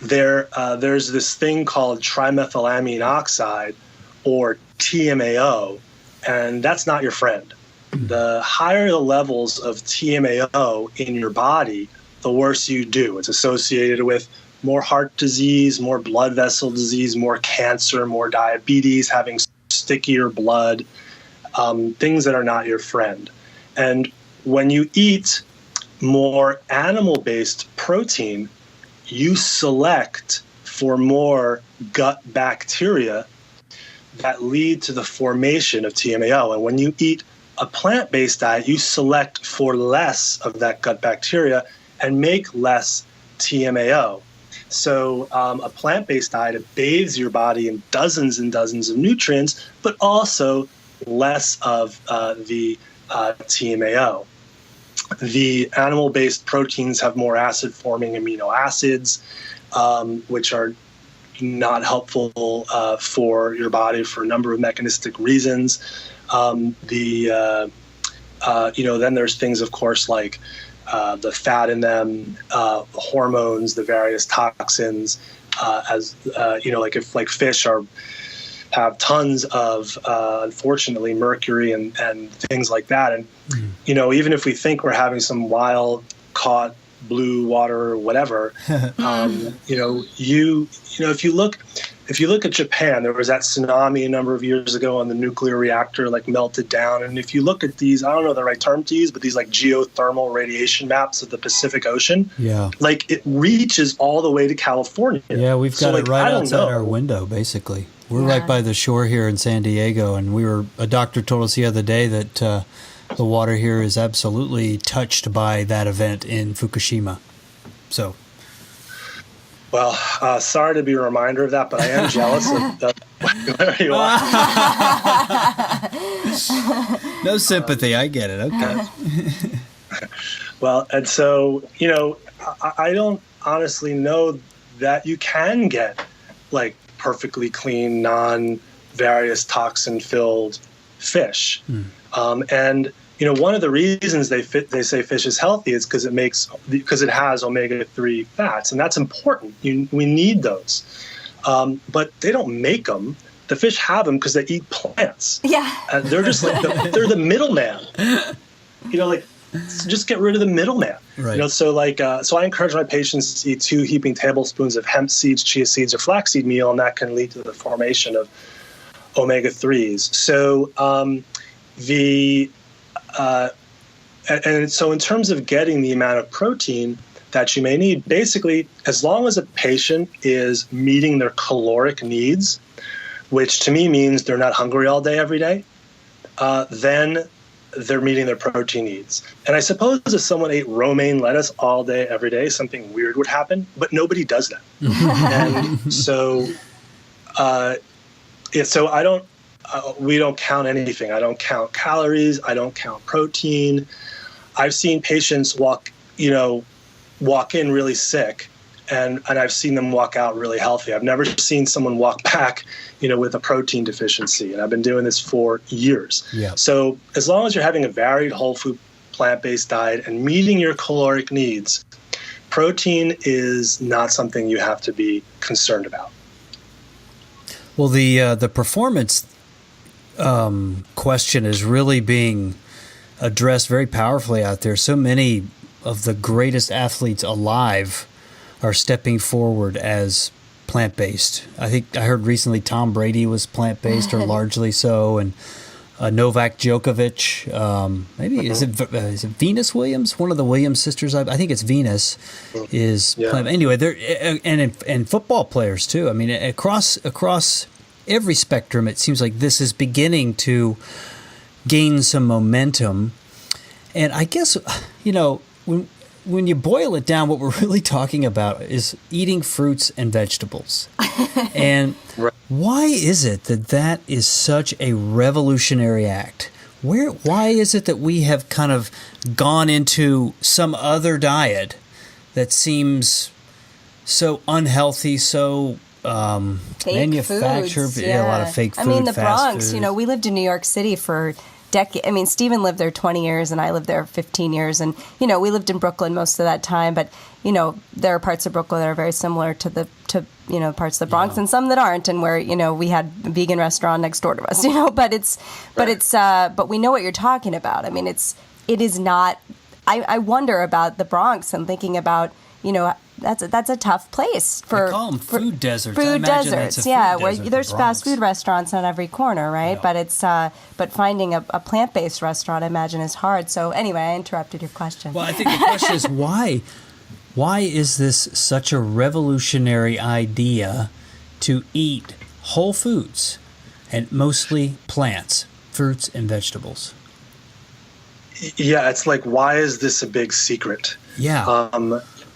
There's this thing called trimethylamine oxide, or TMAO, and that's not your friend. The higher the levels of TMAO in your body, the worse you do. It's associated with more heart disease, more blood vessel disease, more cancer, more diabetes, having stickier blood, things that are not your friend. And when you eat more animal-based protein, you select for more gut bacteria that lead to the formation of TMAO. And when you eat a plant-based diet, you select for less of that gut bacteria and make less TMAO. So a plant-based diet, it bathes your body in dozens and dozens of nutrients, but also less of the TMAO. The animal-based proteins have more acid-forming amino acids, which are not helpful for your body for a number of mechanistic reasons. Then there's things, of course, like the fat in them, the hormones, the various toxins, like fish have tons of, unfortunately, mercury and things like that. And, even if we think we're having some wild caught blue water or whatever, if you look at Japan, there was that tsunami a number of years ago and the nuclear reactor melted down. And if you look at these, I don't know the right term to use, but these geothermal radiation maps of the Pacific Ocean, it reaches all the way to California. Yeah, we've got it right outside our window, basically. We're right by the shore here in San Diego, and a doctor told us the other day that the water here is absolutely touched by that event in Fukushima. So, well, sorry to be a reminder of that, but I am jealous of where you are. No sympathy, I get it. Okay. Well, and so I don't honestly know that you can get perfectly clean, non-various toxin-filled fish. And one of the reasons they say fish is healthy is because it has omega-3 fats, and that's important. We need those, but they don't make them. The fish have them because they eat plants. Yeah, and they're just they're the middleman. Just get rid of the middleman. Right. So I encourage my patients to eat 2 heaping tablespoons of hemp seeds, chia seeds, or flaxseed meal, and that can lead to the formation of omega-3s. So and so in terms of getting the amount of protein that you may need, basically, as long as a patient is meeting their caloric needs, which to me means they're not hungry all day every day, then they're meeting their protein needs. And I suppose if someone ate romaine lettuce all day, every day, something weird would happen, but nobody does that. And so, so I don't, we don't count anything. I don't count calories. I don't count protein. I've seen patients walk in really sick, and I've seen them walk out really healthy. I've never seen someone walk back, with a protein deficiency, and I've been doing this for years. Yeah. So as long as you're having a varied whole food plant-based diet and meeting your caloric needs, protein is not something you have to be concerned about. Well, the performance question is really being addressed very powerfully out there. So many of the greatest athletes alive are stepping forward as plant-based. I think I heard recently Tom Brady was plant-based or largely so, and Novak Djokovic, maybe is it Venus Williams? One of the Williams sisters, I think it's Venus, is plant. Anyway, there and football players too. I mean, across every spectrum, it seems like this is beginning to gain some momentum. And I guess when you boil it down, what we're really talking about is eating fruits and vegetables. And why is it that is such a revolutionary act? Why is it that we have kind of gone into some other diet that seems so unhealthy, so manufactured, a lot of fake food, I mean, the Bronx, food. We lived in New York City for decade. I mean, Stephen lived there 20 years and I lived there 15 years. And, we lived in Brooklyn most of that time. But, there are parts of Brooklyn that are very similar to parts of the Bronx and some that aren't. And where, we had a vegan restaurant next door to us, but we know what you're talking about. I mean, it is not, I wonder about the Bronx and thinking about, that's a tough place for. I call them food deserts. Food deserts, where there's fast food restaurants on every corner, right? Yeah. But finding a plant-based restaurant, I imagine, is hard. So anyway, I interrupted your question. Well, I think the question is why? Why is this such a revolutionary idea to eat whole foods and mostly plants, fruits and vegetables? Yeah, it's like, why is this a big secret? Yeah.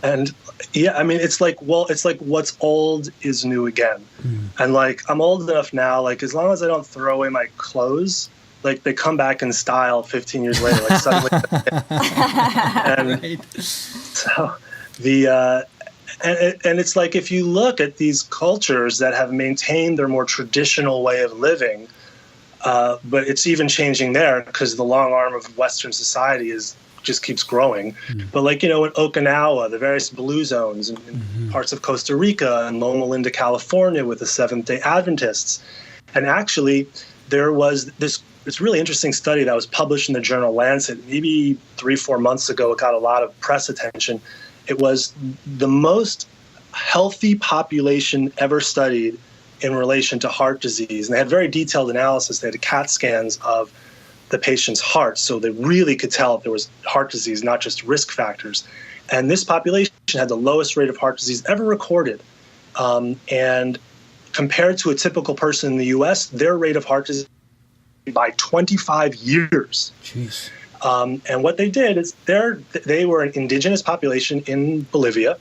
And yeah, I mean, it's like what's old is new again. And I'm old enough now, as long as I don't throw away my clothes, they come back in style 15 years later, suddenly. And so and it's like, if you look at these cultures that have maintained their more traditional way of living, but it's even changing there because the long arm of Western society just keeps growing. But in Okinawa, the various blue zones, in parts of Costa Rica and Loma Linda, California, with the Seventh-day Adventists. And actually, there was this really interesting study that was published in the journal Lancet maybe 3-4 months ago. It got a lot of press attention. It was the most healthy population ever studied in relation to heart disease. And they had very detailed analysis. They had CAT scans of the patient's heart, so they really could tell if there was heart disease, not just risk factors. And this population had the lowest rate of heart disease ever recorded. And compared to a typical person in the U.S., their rate of heart disease by 25 years. Jeez. And what they did is they were an indigenous population in Bolivia.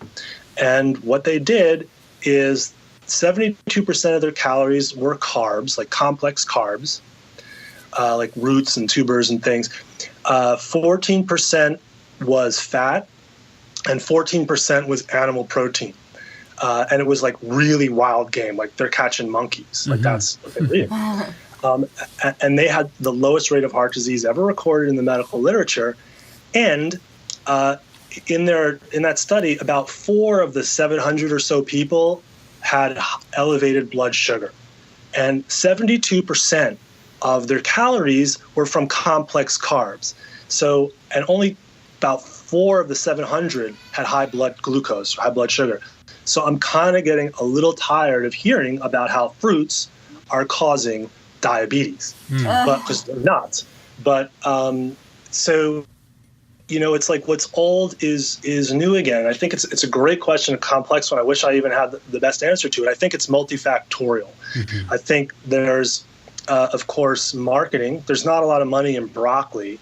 And what they did is 72% of their calories were carbs, like complex carbs, like roots and tubers and things. 14% was fat, and 14% was animal protein. And it was really wild game, they're catching monkeys. That's what they did. And they had the lowest rate of heart disease ever recorded in the medical literature. And in that study, about 4 of the 700 or so people had elevated blood sugar. And 72% of their calories were from complex carbs. So, and only about 4 of the 700 had high blood glucose, high blood sugar. So I'm kind of getting a little tired of hearing about how fruits are causing diabetes, but because they're not. But so, it's like what's old is new again. I think it's a great question, a complex one. I wish I even had the best answer to it. I think it's multifactorial. I think there's of course, marketing. There's not a lot of money in broccoli.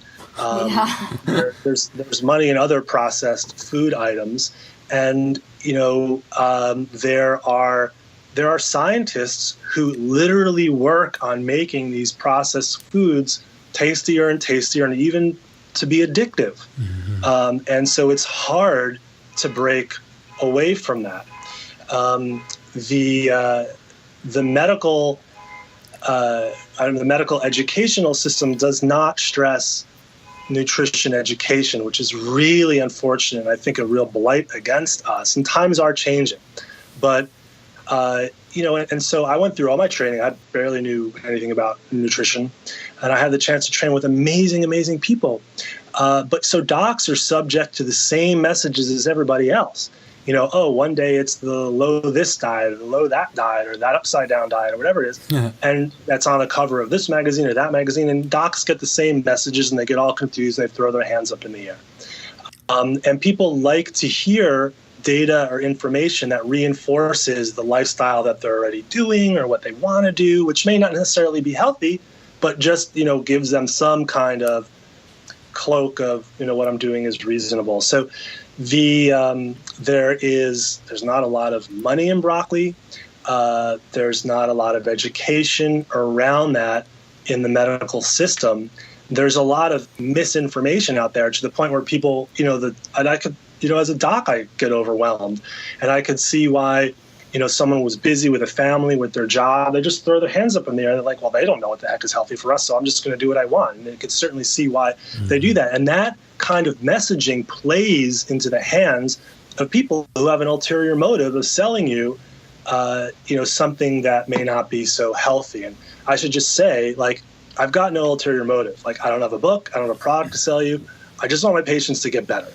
There's money in other processed food items, and there are scientists who literally work on making these processed foods tastier and tastier, and even to be addictive. And so it's hard to break away from that. The medical educational system does not stress nutrition education, which is really unfortunate. I think a real blight against us. And times are changing, but and so I went through all my training. I barely knew anything about nutrition, and I had the chance to train with amazing, amazing people. But so docs are subject to the same messages as everybody else. One day it's the low this diet, or the low that diet, or that upside down diet, or whatever it is. Yeah. And that's on the cover of this magazine or that magazine. And docs get the same messages, and they get all confused, and they throw their hands up in the air. And people like to hear data or information that reinforces the lifestyle that they're already doing or what they want to do, which may not necessarily be healthy, but just, gives them some kind of cloak of, what I'm doing is reasonable. So there's not a lot of money in broccoli. There's not a lot of education around that in the medical system. There's a lot of misinformation out there to the point where people, and I could, as a doc, I get overwhelmed, and I could see why, someone was busy with a family, with their job. They just throw their hands up in the air. They're like, well, they don't know what the heck is healthy for us, so I'm just going to do what I want. And you could certainly see why they do that. And that kind of messaging plays into the hands of people who have an ulterior motive of selling you, something that may not be so healthy. And I should just say, I've got no ulterior motive. I don't have a book. I don't have a product to sell you. I just want my patients to get better.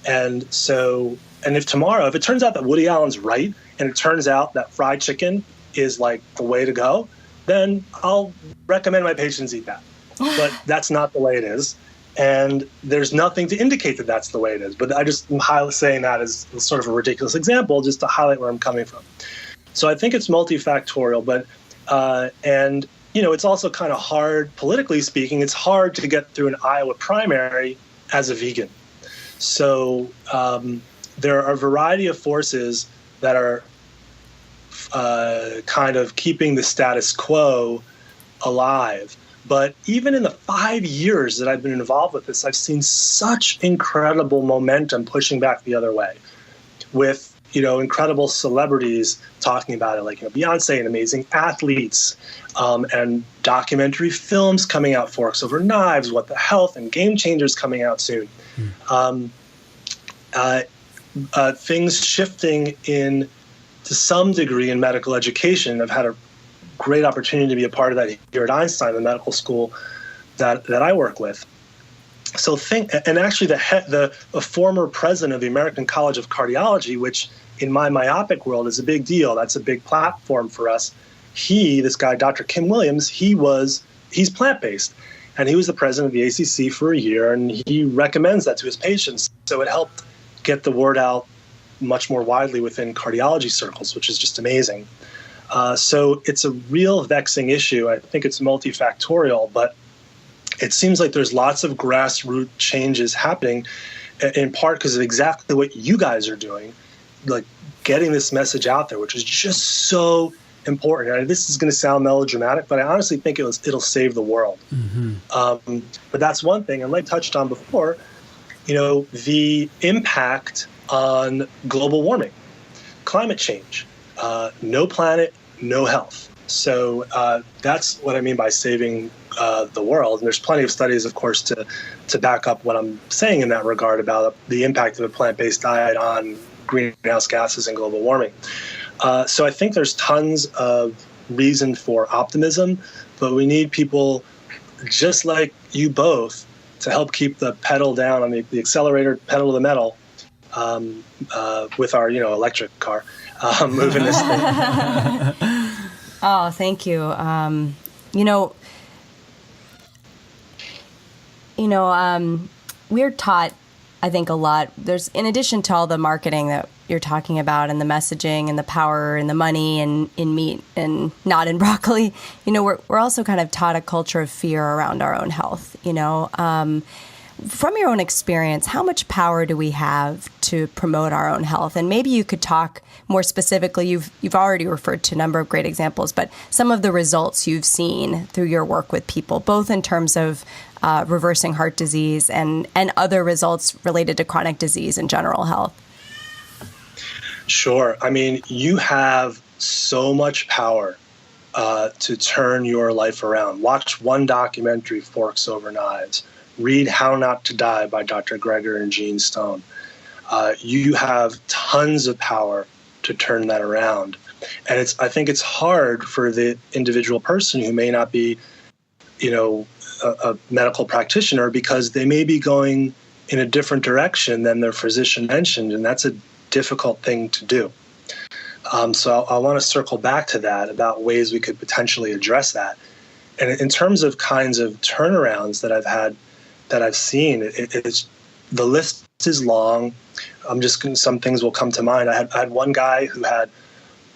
And so, and if it turns out that Woody Allen's right, and it turns out that fried chicken is the way to go, then I'll recommend my patients eat that. But that's not the way it is. And there's nothing to indicate that that's the way it is. But I just am saying that as sort of a ridiculous example, just to highlight where I'm coming from. So I think it's multifactorial, but, it's also kind of hard, politically speaking, it's hard to get through an Iowa primary as a vegan. So there are a variety of forces that are kind of keeping the status quo alive. But even in the 5 years that I've been involved with this, I've seen such incredible momentum pushing back the other way, with incredible celebrities talking about it, like Beyonce and amazing athletes, and documentary films coming out, Forks Over Knives, What the Health, and Game Changers coming out soon. Things shifting to some degree in medical education. I've had a great opportunity to be a part of that here at Einstein, the medical school that I work with. So actually a former president of the American College of Cardiology, which in my myopic world is a big deal. That's a big platform for us. This guy, Dr. Kim Williams, he's plant-based, and he was the president of the ACC for a year, and he recommends that to his patients. So it helped get the word out much more widely within cardiology circles, which is just amazing. So it's a real vexing issue. I think it's multifactorial, but it seems like there's lots of grassroots changes happening, in part because of exactly what you guys are doing, like getting this message out there, which is just so important. And this is going to sound melodramatic, but I honestly think it'll save the world. Mm-hmm. But that's one thing. And like I touched on before, the impact on global warming, climate change, no planet, no health. So that's what I mean by saving the world. And there's plenty of studies, of course, to back up what I'm saying in that regard about the impact of a plant-based diet on greenhouse gases and global warming. So I think there's tons of reason for optimism, but we need people just like you both to help keep the pedal down on the accelerator, pedal to the metal, with our electric car, moving this thing. Oh, thank you. We're taught, I think, a lot. There's, in addition to all the marketing that you're talking about, and the messaging and the power and the money and in meat and not in broccoli, we're also kind of taught a culture of fear around our own health. From your own experience, how much power do we have to promote our own health? And maybe you could talk more specifically. You've already referred to a number of great examples, but some of the results you've seen through your work with people, both in terms of reversing heart disease and other results related to chronic disease and general health. Sure. I mean, you have so much power to turn your life around. Watch one documentary, Forks Over Knives. Read How Not to Die by Dr. Greger and Jean Stone. You have tons of power to turn that around. And I think it's hard for the individual person who may not be, a medical practitioner, because they may be going in a different direction than their physician mentioned, and that's a difficult thing to do. So I want to circle back to that about ways we could potentially address that. And in terms of kinds of turnarounds that I've seen, it's the list is long. Some things will come to mind. I had one guy who had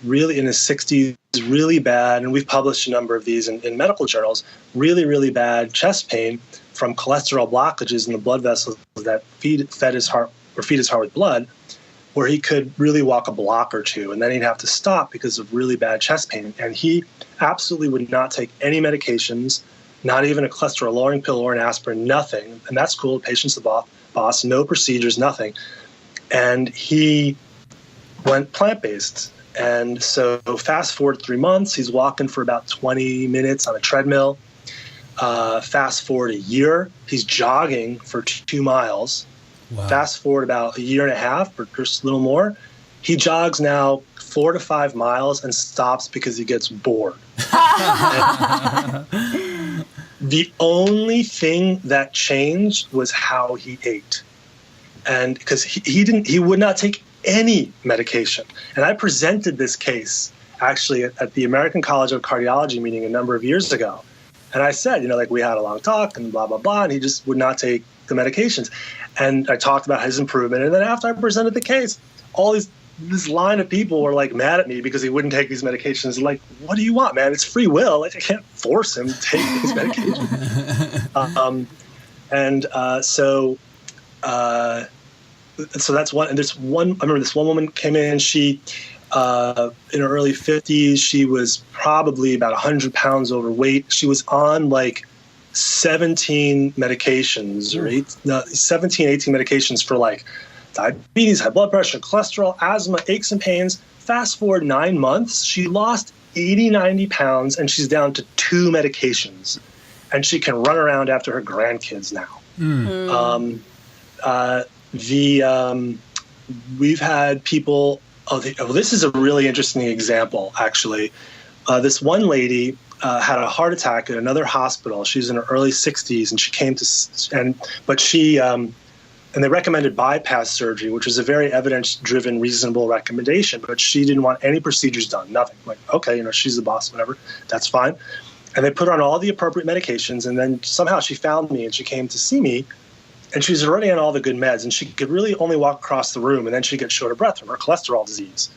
really in his 60s, really bad, and we've published a number of these in medical journals, really, really bad chest pain from cholesterol blockages in the blood vessels that feed his heart with blood, where he could really walk a block or two, and then he'd have to stop because of really bad chest pain. And he absolutely would not take any medications, not even a cholesterol-lowering pill or an aspirin, nothing. And that's cool. The patient's the boss, no procedures, nothing. And he went plant-based. And so fast forward 3 months, he's walking for about 20 minutes on a treadmill. Fast forward a year, he's jogging for 2 miles. Wow. Fast forward about a year and a half, or just a little more, he jogs now 4 to 5 miles and stops because he gets bored. The only thing that changed was how he ate. And because he would not take any medication. And I presented this case actually at the American College of Cardiology meeting a number of years ago. And I said, we had a long talk and blah, blah, blah, and he just would not take the medications. And I talked about his improvement. And then after I presented the case, this line of people were mad at me because he wouldn't take these medications. What do you want, man? It's free will. I can't force him to take these medications. So that's one. And there's one. I remember this one woman came in. She, in her early 50s, she was probably about 100 pounds overweight. She was on 17 medications or 17, 18 medications for diabetes, high blood pressure, cholesterol, asthma, aches and pains. Fast forward 9 months, she lost 80, 90 pounds, and she's down to 2 medications. And she can run around after her grandkids now. We've had people. This is a really interesting example, actually. This one lady had a heart attack at another hospital. She's in her early 60s, and she came and they recommended bypass surgery, which is a very evidence-driven, reasonable recommendation. But she didn't want any procedures done, nothing. Okay, she's the boss, whatever, that's fine. And they put her on all the appropriate medications, and then somehow she found me, and she came to see me. And she was already on all the good meds, and she could really only walk across the room, and then she'd get short of breath from her cholesterol disease.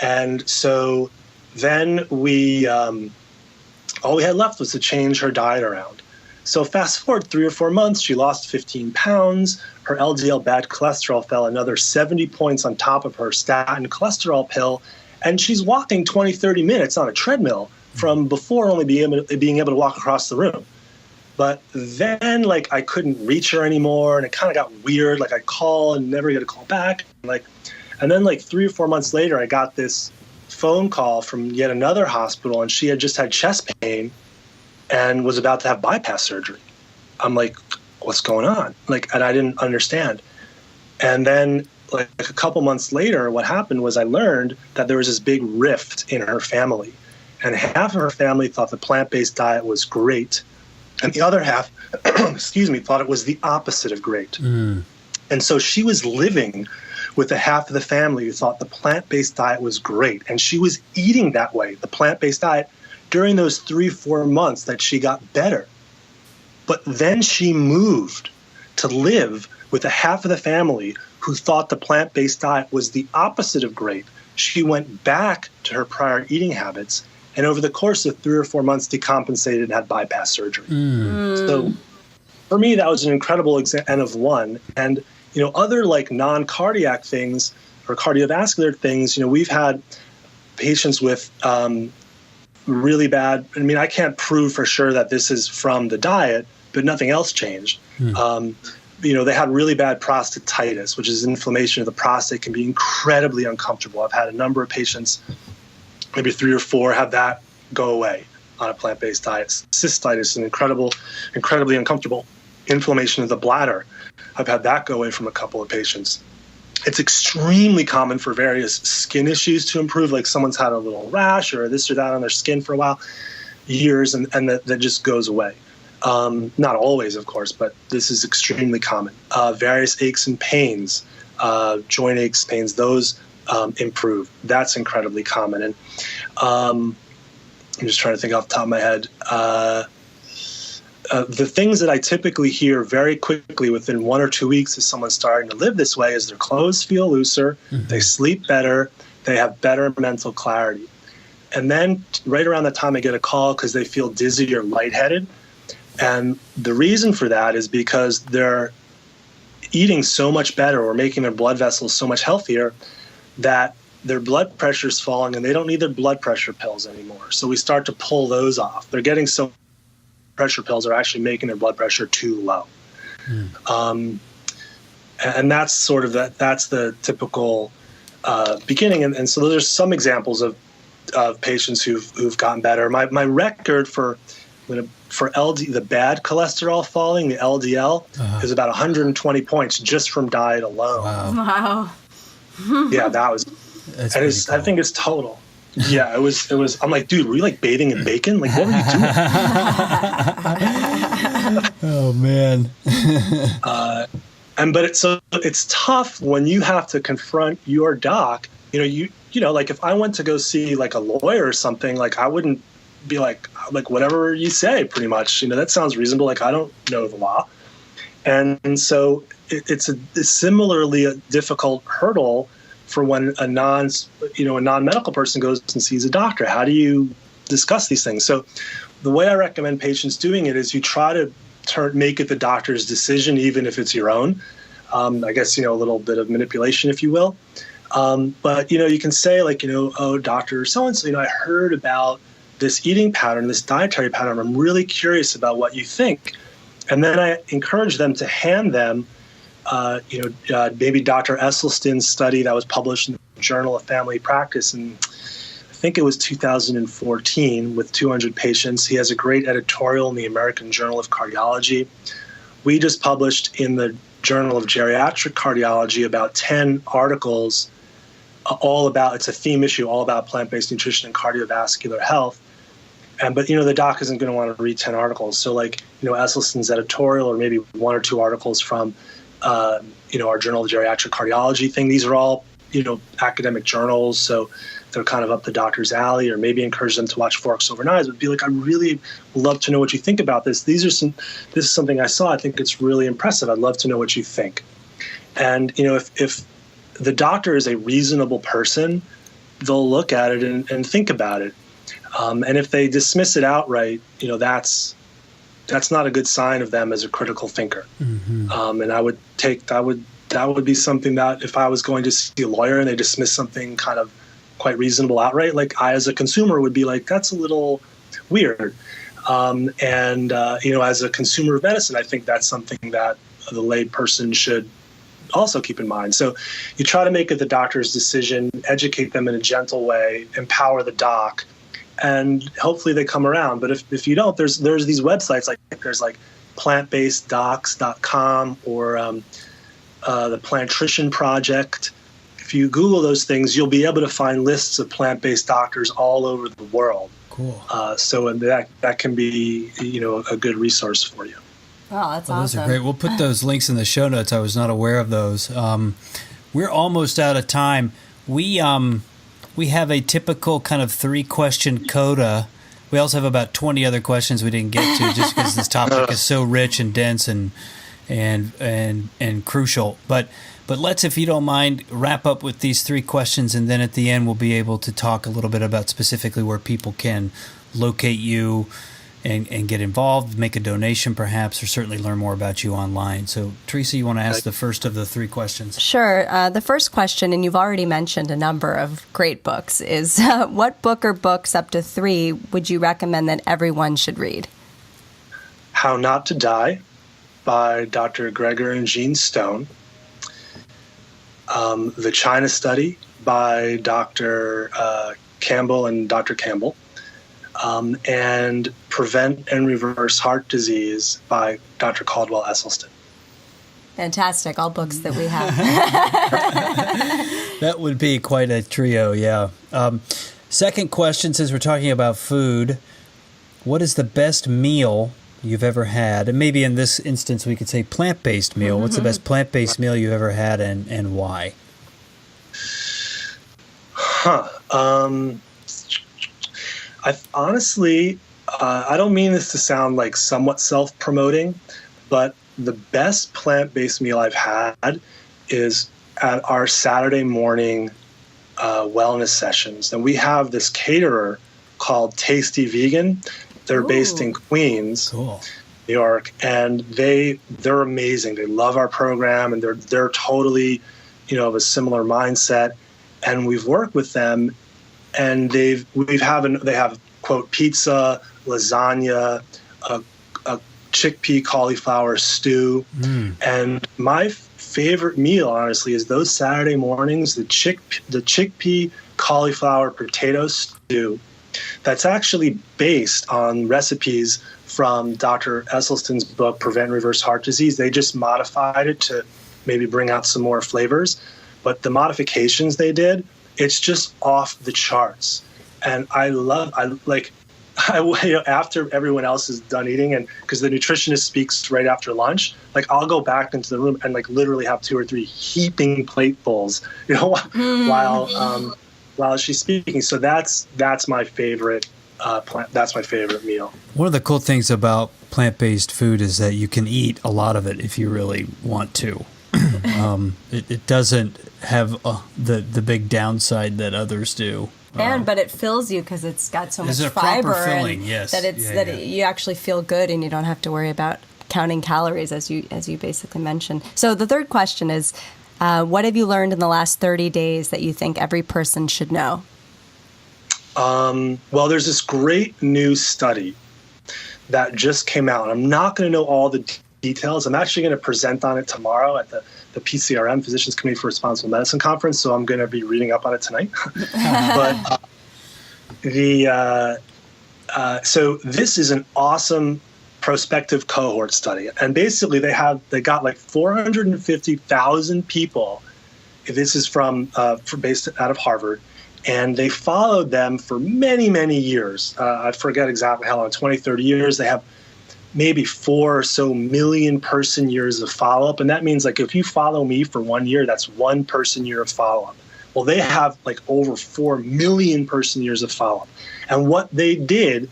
And so then all we had left was to change her diet around. So fast forward 3 or 4 months, she lost 15 pounds. Her LDL bad cholesterol fell another 70 points on top of her statin cholesterol pill, and she's walking 20, 30 minutes on a treadmill from before only being able to walk across the room. But then, I couldn't reach her anymore, and it kind of got weird. I'd call and never get a call back. And then, 3 or 4 months later, I got this phone call from yet another hospital, and she had just had chest pain and was about to have bypass surgery. I'm like, what's going on? And I didn't understand. And then, a couple months later, what happened was I learned that there was this big rift in her family. And half of her family thought the plant-based diet was great, and the other half, thought it was the opposite of great. And so she was living with the half of the family who thought the plant-based diet was great. And she was eating that way, the plant-based diet, during those 3-4 months that she got better. But then she moved to live with the half of the family who thought the plant-based diet was the opposite of great. She went back to her prior eating habits, and over the course of 3 or 4 months, decompensated and had bypass surgery. So for me, that was an incredible N of one. And, other like non-cardiac things or cardiovascular things, we've had patients with really bad, I can't prove for sure that this is from the diet, but nothing else changed. They had really bad prostatitis, which is inflammation of the prostate, can be incredibly uncomfortable. I've had a number of patients, maybe 3 or 4, have that go away on a plant-based diet. Cystitis is an incredibly uncomfortable inflammation of the bladder. I've had that go away from a couple of patients. It's extremely common for various skin issues to improve, like someone's had a little rash or this or that on their skin for a while, years, and that just goes away. Not always, of course, but this is extremely common. Various aches and pains, joint aches, pains, those improve. That's incredibly common. And I'm just trying to think off the top of my head. The things that I typically hear very quickly within 1 or 2 weeks of someone starting to live this way is their clothes feel looser, they sleep better, they have better mental clarity. And then right around the time I get a call because they feel dizzy or lightheaded. And the reason for that is because they're eating so much better or making their blood vessels so much healthier that their blood pressure is falling and they don't need their blood pressure pills anymore. So we start to pull those off. They're getting so pressure pills are actually making their blood pressure too low. And that's sort of that's the typical beginning. And so those are some examples of patients who've gotten better. My record for the bad cholesterol falling, the LDL, is about 120 points just from diet alone. Wow. Yeah, that was. Cool. I think it's total. Yeah, it was. I'm like, dude, were you like bathing in bacon? Like, what were you doing? Oh man. But it's tough when you have to confront your doc. Like if I went to go see like a lawyer or something, like I wouldn't be like whatever you say, pretty much. That sounds reasonable. Like I don't know the law, and so it's a similarly a difficult hurdle for when a non-medical person goes and sees a doctor. How do you discuss these things? So the way I recommend patients doing it is you try to make it the doctor's decision, even if it's your own. I guess, a little bit of manipulation, if you will. But, you can say like, oh, Dr. So-and-so, I heard about this eating pattern, this dietary pattern. I'm really curious about what you think. And then I encourage them to hand them maybe Dr. Esselstyn's study that was published in the Journal of Family Practice, and I think it was 2014 with 200 patients. He has a great editorial in the American Journal of Cardiology. We just published in the Journal of Geriatric Cardiology about 10 articles it's a theme issue all about plant-based nutrition and cardiovascular health. But the doc isn't going to want to read 10 articles. So like, Esselstyn's editorial or maybe 1 or 2 articles from our Journal of Geriatric Cardiology thing. These are all, academic journals, so they're kind of up the doctor's alley, or maybe encourage them to watch Forks Over Knives, but be like, I really love to know what you think about this. This is something I saw. I think it's really impressive. I'd love to know what you think. And, if the doctor is a reasonable person, they'll look at it and think about it. And if they dismiss it outright, that's not a good sign of them as a critical thinker. And I would that would be something that if I was going to see a lawyer and they dismiss something kind of quite reasonable outright, like I as a consumer would be like, that's a little weird. As a consumer of medicine, I think that's something that the lay person should also keep in mind. So you try to make it the doctor's decision, educate them in a gentle way, empower the doc, and hopefully they come around. But if you don't, there's these websites, there's plantbaseddocs.com or the Plantrition Project. If you Google those things, you'll be able to find lists of plant-based doctors all over the world. Cool. So that can be a good resource for you. Oh, that's awesome. Those are great. We'll put those links in the show notes. I was not aware of those. We're almost out of time. We have a typical kind of 3-question coda. We also have about 20 other questions we didn't get to just because this topic is so rich and dense and crucial. But But let's, if you don't mind, wrap up with these 3 questions, and then at the end we'll be able to talk a little bit about specifically where people can locate you and get involved, make a donation perhaps, or certainly learn more about you online. So, Teresa, you want to ask the first of the 3 questions? Sure. The first question, and you've already mentioned a number of great books, is what book or books up to 3 would you recommend that everyone should read? How Not to Die by Dr. Gregor and Jean Stone. The China Study by Dr. Campbell and Dr. Campbell. And Prevent and Reverse Heart Disease by Dr. Caldwell Esselstyn. Fantastic. All books that we have. That would be quite a trio, yeah. Second question, since we're talking about food, what is the best meal you've ever had? And maybe in this instance we could say plant-based meal. What's the best plant-based meal you've ever had, and why? I honestly, I don't mean this to sound like somewhat self-promoting, but the best plant-based meal I've had is at our Saturday morning wellness sessions. And we have this caterer called Tasty Vegan. They're based in Queens, New York, and they're amazing. They love our program, and they're totally, of a similar mindset. And we've worked with them, and they have quote pizza, lasagna, a chickpea cauliflower stew, and my favorite meal, honestly, is those Saturday mornings, the chickpea cauliflower potato stew. That's actually based on recipes from Dr. Esselstyn's book, Prevent and Reverse Heart Disease. They just modified it to maybe bring out some more flavors. But the modifications they did, it's just off the charts. And after everyone else is done eating, and because the nutritionist speaks right after lunch, I'll go back into the room and literally have 2 or 3 heaping platefuls, while she's speaking. So that's my favorite. That's my favorite meal. One of the cool things about plant-based food is that you can eat a lot of it if you really want to. It doesn't have the big downside that others do. But it fills you because it's got so much fiber, filling, yes. that you actually feel good, and you don't have to worry about counting calories as you basically mentioned. So the third question is, what have you learned in the last 30 days that you think every person should know? Well, there's this great new study that just came out. I'm not going to know all the details. I'm actually going to present on it tomorrow at the PCRM, Physicians Committee for Responsible Medicine Conference, so I'm going to be reading up on it tonight. But so this is an awesome prospective cohort study, and basically they got 450,000 people. This is based out of Harvard, and they followed them for many, many years. I forget exactly how long, 20, 30 years. They have maybe 4 or so million person years of follow-up. And that means if you follow me for 1 year, that's 1 person year of follow-up. Well, they have over 4 million person years of follow-up. And what they did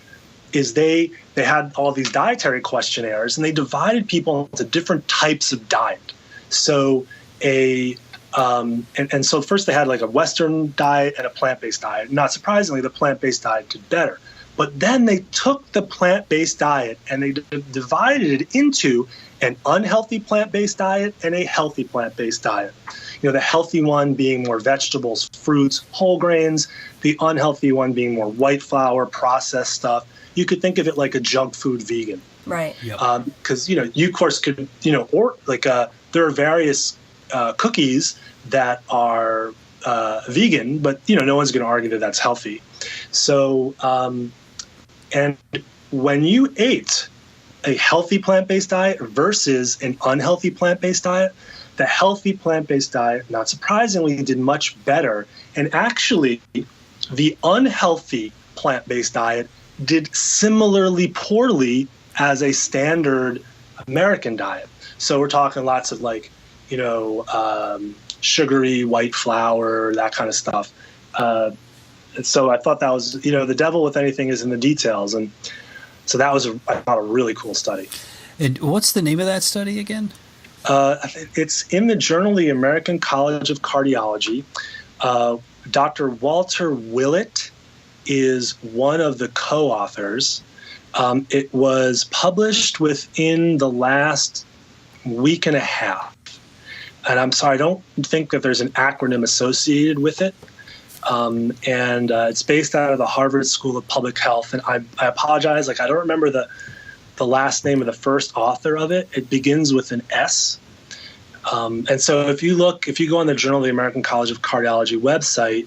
is they had all these dietary questionnaires, and they divided people into different types of diet. So so first they had a Western diet and a plant-based diet. Not surprisingly, the plant-based diet did better. But then they took the plant-based diet and they divided it into an unhealthy plant-based diet and a healthy plant-based diet. The healthy one being more vegetables, fruits, whole grains, the unhealthy one being more white flour, processed stuff. You could think of it like a junk food vegan. Right. Because, you of course could, or there are various cookies that are vegan, but, no one's going to argue that that's healthy. So, and when you ate a healthy plant-based diet versus an unhealthy plant-based diet, the healthy plant-based diet, not surprisingly, did much better. And actually, the unhealthy plant-based diet did similarly poorly as a standard American diet. So we're talking lots of sugary white flour, that kind of stuff. So I thought that was, the devil with anything is in the details. And so that was, I thought, a really cool study. And what's the name of that study again? It's in the Journal of the American College of Cardiology. Dr. Walter Willett is one of the co-authors. It was published within the last week and a half. And I'm sorry, I don't think that there's an acronym associated with it. And it's based out of the Harvard School of Public Health. And I apologize, I don't remember the last name of the first author of it. It begins with an S. And so if you go on the Journal of the American College of Cardiology website,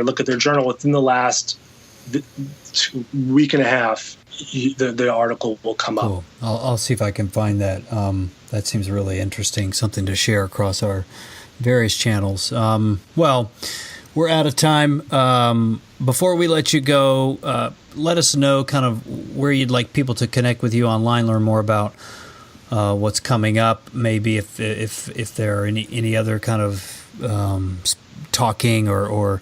look at their journal within the last week and a half, the article will come up. I'll see if I can find that. That seems really interesting, something to share across our various channels. Well, we're out of time. Before we let you go, let us know kind of where you'd like people to connect with you online, learn more about what's coming up, maybe if there are any other kind of talking or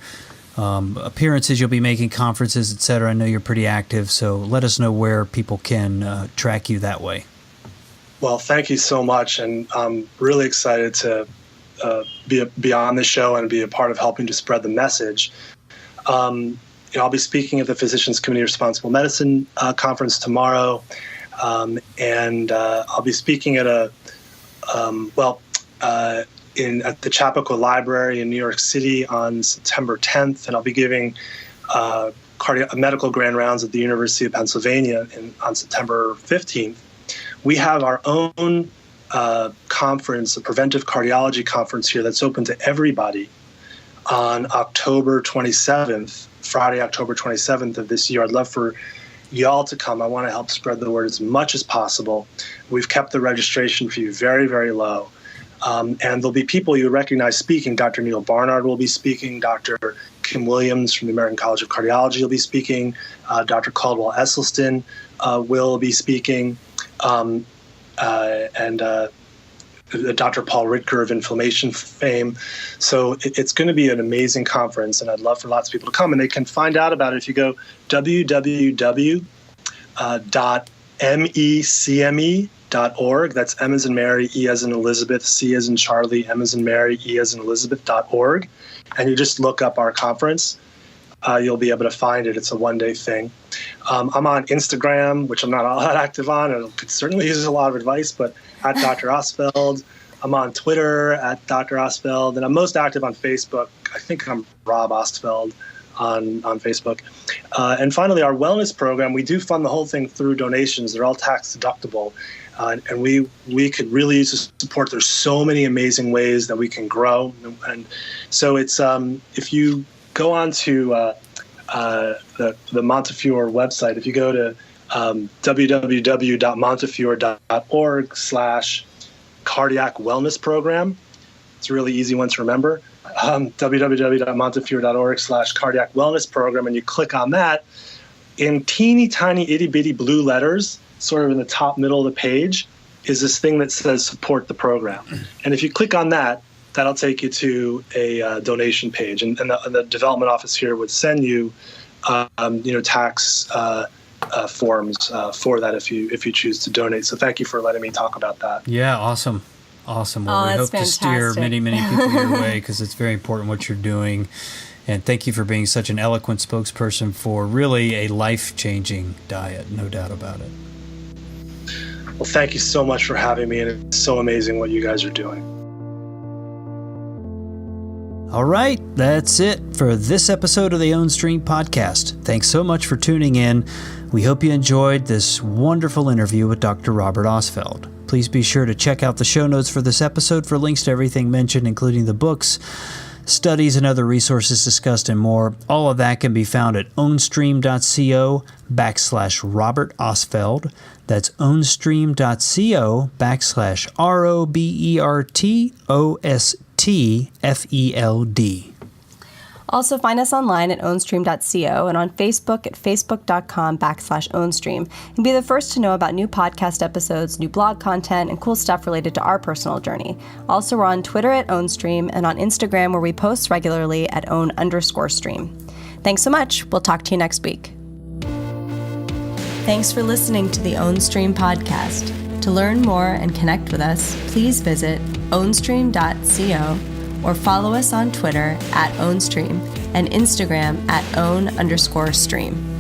appearances you'll be making, conferences, et cetera. I know you're pretty active, so let us know where people can track you that way. Well, thank you so much, and I'm really excited to be on the show and be a part of helping to spread the message. I'll be speaking at the Physicians Committee of Responsible Medicine conference tomorrow, and I'll be speaking at at the Chappaqua Library in New York City on September 10th, and I'll be giving medical grand rounds at the University of Pennsylvania on September 15th. We have our own conference, a preventive cardiology conference here that's open to everybody on October 27th, Friday, October 27th of this year. I'd love for y'all to come. I want to help spread the word as much as possible. We've kept the registration fee very, very low. And there'll be people you recognize speaking. Dr. Neil Barnard will be speaking. Dr. Kim Williams from the American College of Cardiology will be speaking. Dr. Caldwell Esselstyn will be speaking. And Dr. Paul Ridker of inflammation fame. So it's going to be an amazing conference, and I'd love for lots of people to come. And they can find out about it if you go www.mecme.org. That's M as in Mary, E as in Elizabeth, C as in Charlie, M as in Mary, E as in Elizabeth.org. And you just look up our conference. You'll be able to find it. It's a one-day thing. I'm on Instagram, which I'm not all that active on, and could certainly use a lot of advice, but at Dr. Ostfeld. I'm on Twitter at Dr. Ostfeld, and I'm most active on Facebook. I think I'm Rob Ostfeld on Facebook. And finally, our wellness program, we do fund the whole thing through donations. They're all tax deductible. And we could really use the support. There's so many amazing ways that we can grow. And so it's if you go on to the Montefiore website, if you go to www.montefiore.org/cardiac wellness program, it's a really easy one to remember. www.montefiore.org/cardiac wellness program, and you click on that. In teeny tiny itty bitty blue letters, sort of in the top middle of the page, is this thing that says support the program. And if you click on that, that'll take you to a donation page, and the development office here would send you, tax forms for that if you choose to donate. So thank you for letting me talk about that. Yeah, awesome. Well, we hope to steer many people your way, because it's very important what you're doing. And thank you for being such an eloquent spokesperson for really a life-changing diet, no doubt about it. Well, thank you so much for having me, and it's so amazing what you guys are doing. All right, that's it for this episode of the Ownstream podcast. Thanks so much for tuning in. We hope you enjoyed this wonderful interview with Dr. Robert Ostfeld. Please be sure to check out the show notes for this episode for links to everything mentioned, including the books, studies, and other resources discussed and more. All of that can be found at ownstream.co/Robert Ostfeld. That's ownstream.co/RobertOstfeld. Also, find us online at ownstream.co and on Facebook at facebook.com/ownstream. And be the first to know about new podcast episodes, new blog content, and cool stuff related to our personal journey. Also, we're on Twitter at Ownstream and on Instagram, where we post regularly at own_stream. Thanks so much. We'll talk to you next week. Thanks for listening to the Ownstream podcast. To learn more and connect with us, please visit ownstream.co or follow us on Twitter @Ownstream and Instagram @own_stream.